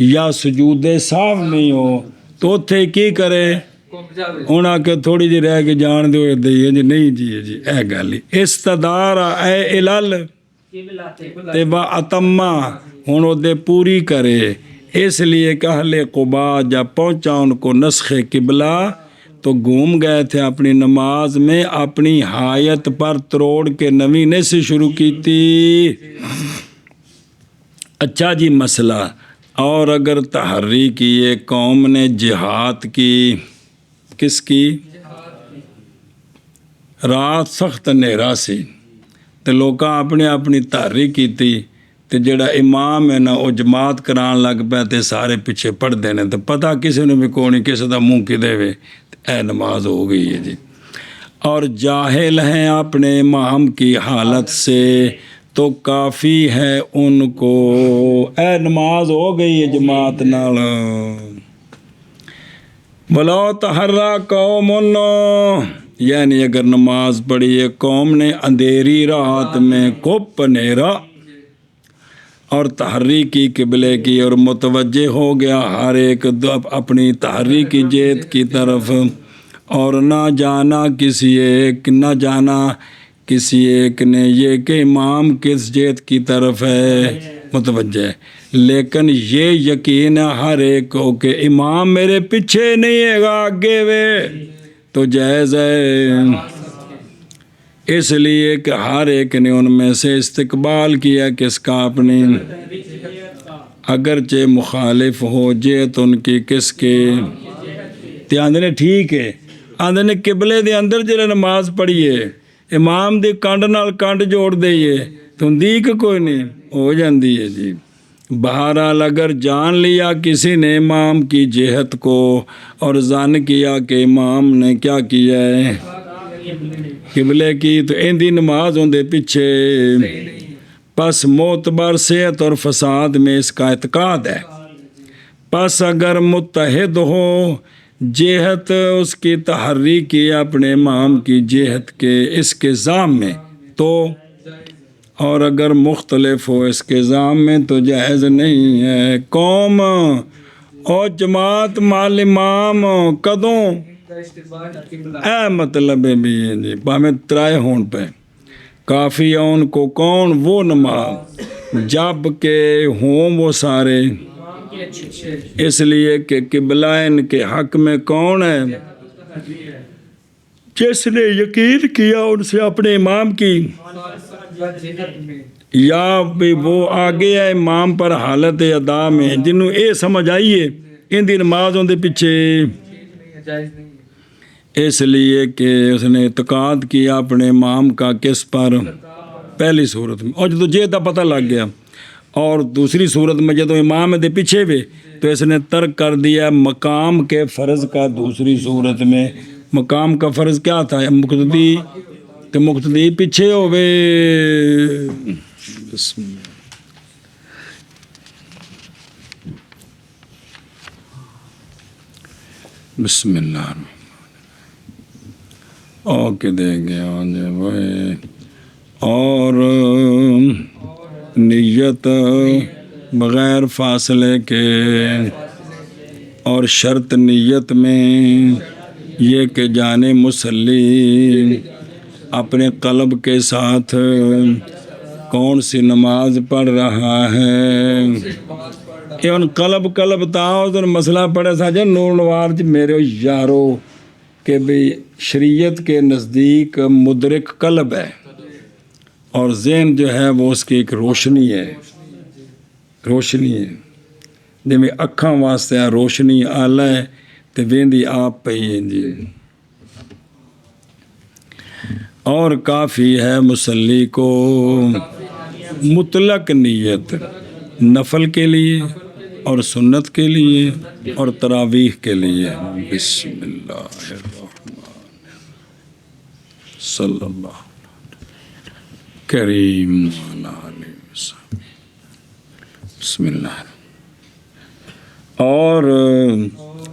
یا سجود ساو نہیں ہو، تو اتھے کی کرے ہونا کہ تھوڑی جی رہ کے جان دو دئیے جی، نہیں جی جی اے گالی استدارہ اے الال تے با اتمہ ہونو دے پوری کرے، اس لیے کہ اہل قباء جب پہنچا ان کو نسخ قبلہ تو گھوم گئے تھے اپنی نماز میں، اپنی حایت پر تروڑ کے نوینے سے شروع کی تھی۔ اچھا جی مسئلہ، اور اگر تحری کیے قوم نے جہاد کی، کس کی؟ رات سخت نیرا سی تے لوکاں اپنے اپنی تحری کی تھی، تے جڑا امام ہے نا وہ جماعت کران لگ پہ تے سارے پیچھے پڑھ دینے، تو پتہ کسی نے بھی کونی کسی دا منہ کدے وے، اے نماز ہو گئی ہے جی۔ اور جاہل ہیں اپنے امام کی حالت سے، تو کافی ہے ان کو۔ اے نماز ہو گئی ہے جماعت نال۔ وَلَوْ تَحَرَّىٰ قَوْمٌ، یعنی اگر نماز پڑھی ہے قوم نے اندھیری رات میں خوب اندھیرا اور تحری کی قبلے کی اور متوجہ ہو گیا ہر ایک اپنی تحری کی جہت کی طرف، اور نہ جانا کسی ایک نے یہ کہ امام کس جہت کی طرف ہے متوجہ ہے، لیکن یہ یقین ہے ہر ایک کو کہ امام میرے پیچھے نہیں ہے گا آگے وے، تو جائز ہے، اس لیے کہ ہر ایک نے ان میں سے استقبال کیا کس کا اپنی، اگرچہ مخالف ہو جہت ان کی کس کے، تے آندے نے ٹھیک ہے، آندے نے قبلے دے اندر جلے نماز پڑھیے امام دی کنڈ نال کنڈ جوڑ دئیے تو دیکھ کوئی نہیں ہو جاندی ہے جی۔ بہرحال اگر جان لیا کسی نے امام کی جہت کو اور ظن کیا کہ امام نے کیا کیا ہے قبلے کی، تو ان دی نماز ہوں دے پیچھے، پس معتبر صحت اور فساد میں اس کا اعتقاد ہے۔ پس اگر متحد ہو جہت اس کی تحری کی اپنے امام کی جہت کے اس کے ضام میں تو، اور اگر مختلف ہو اس کے ضام میں تو جائز نہیں ہے۔ قوم اور جماعت مال امام کدوں اے مطلب ہے بھی جی پامیں ترائے ہون پہ کافی ہے ان کو کون وہ نماز جب کہ ہوں وہ سارے، اس لیے کہ قبلین کے حق میں کون ہے جس نے یقین کیا ان سے اپنے امام کی، یا بھی وہ آگے ہے امام پر حالت ادا میں جنہوں اے سمجھ آئیے ان دی نماز ان دے پیچھے، اس لیے کہ اس نے اعتقاد کیا اپنے امام کا کس پر پہلی صورت میں، اور جدو جہت دا پتہ لگ گیا، اور دوسری صورت میں جدو امام دے پیچھے بھی تو اس نے ترک کر دیا مقام کے فرض کا۔ دوسری صورت میں مقام کا فرض کیا تھا، مقتدی کہ مقتدی پیچھے ہوئے۔ بسم اللہ اوکے دے گیا اور نیت بغیر فاصلے کے، اور شرط نیت میں یہ کہ جانے مصلی اپنے قلب کے ساتھ کون سی نماز پڑھ رہا ہے، یہ ان قلب تاؤ تو مسئلہ پڑھے ساجے نور نوار جی میرے یارو کہ بھی شریعت کے نزدیک مدرک قلب ہے، اور ذہن جو ہے وہ اس کی ایک روشنی ہے جی میں اکھاں واسطے روشنی آلہ ہے تو ویندی آپ پہ ہی جی، اور کافی ہے مسلی کو مطلق نیت نفل کے لیے اور سنت کے لیے اور تراویح کے لیے۔ بسم اللہ الرحمن صلی اللہ کریم علیہ وسلم۔ بسم اللہ۔ اور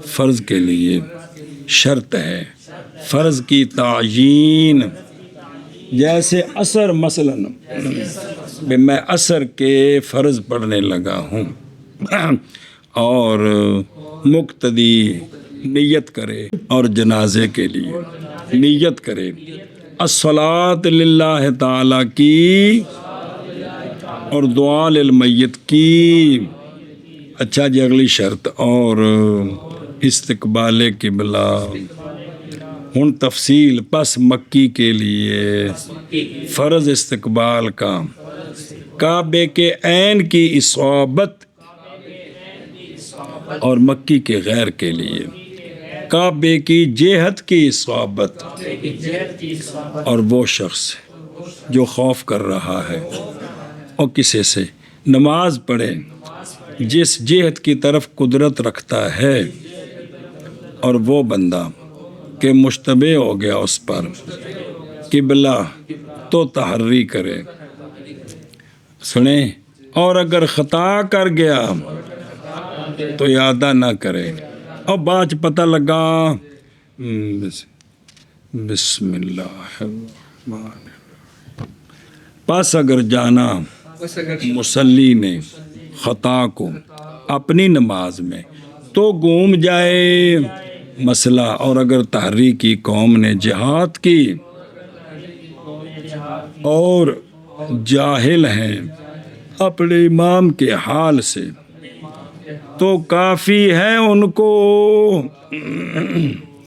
فرض کے لیے شرط ہے فرض کی تعیین، جیسے عصر مثلاً میں عصر کے فرض پڑھنے لگا ہوں اور مقتدی نیت کرے اور جنازے کے لیے نیت کرے الصلاۃ للہ تعالیٰ کی اور دعا للمیت کی۔ اچھا جی اگلی شرط اور استقبال قبلہ، ہن تفصیل پس مکی کے لیے فرض استقبال کا، کعبے کے عین کی اصابت، اور مکی کے غیر کے لیے کعبے کی جہت کی اصابت، اور وہ شخص جو خوف کر رہا ہے اور کسی سے نماز پڑھے جس جہت کی طرف قدرت رکھتا ہے، اور وہ بندہ کہ مشتبہ ہو گیا اس پر قبلہ تو تحری کرے، سنیں، اور اگر خطا کر گیا تو اعادہ نہ کرے. اور بعد پتہ لگا بسم اللہ الرحمن الرحیم. پس اگر جانا بس اگر مصلی نے خطا کو اپنی نماز میں تو گم جائے مسئلہ. اور اگر تحریکی قوم نے جہاد کی اور جاہل ہیں اپنے امام کے حال سے تو کافی ہے ان کو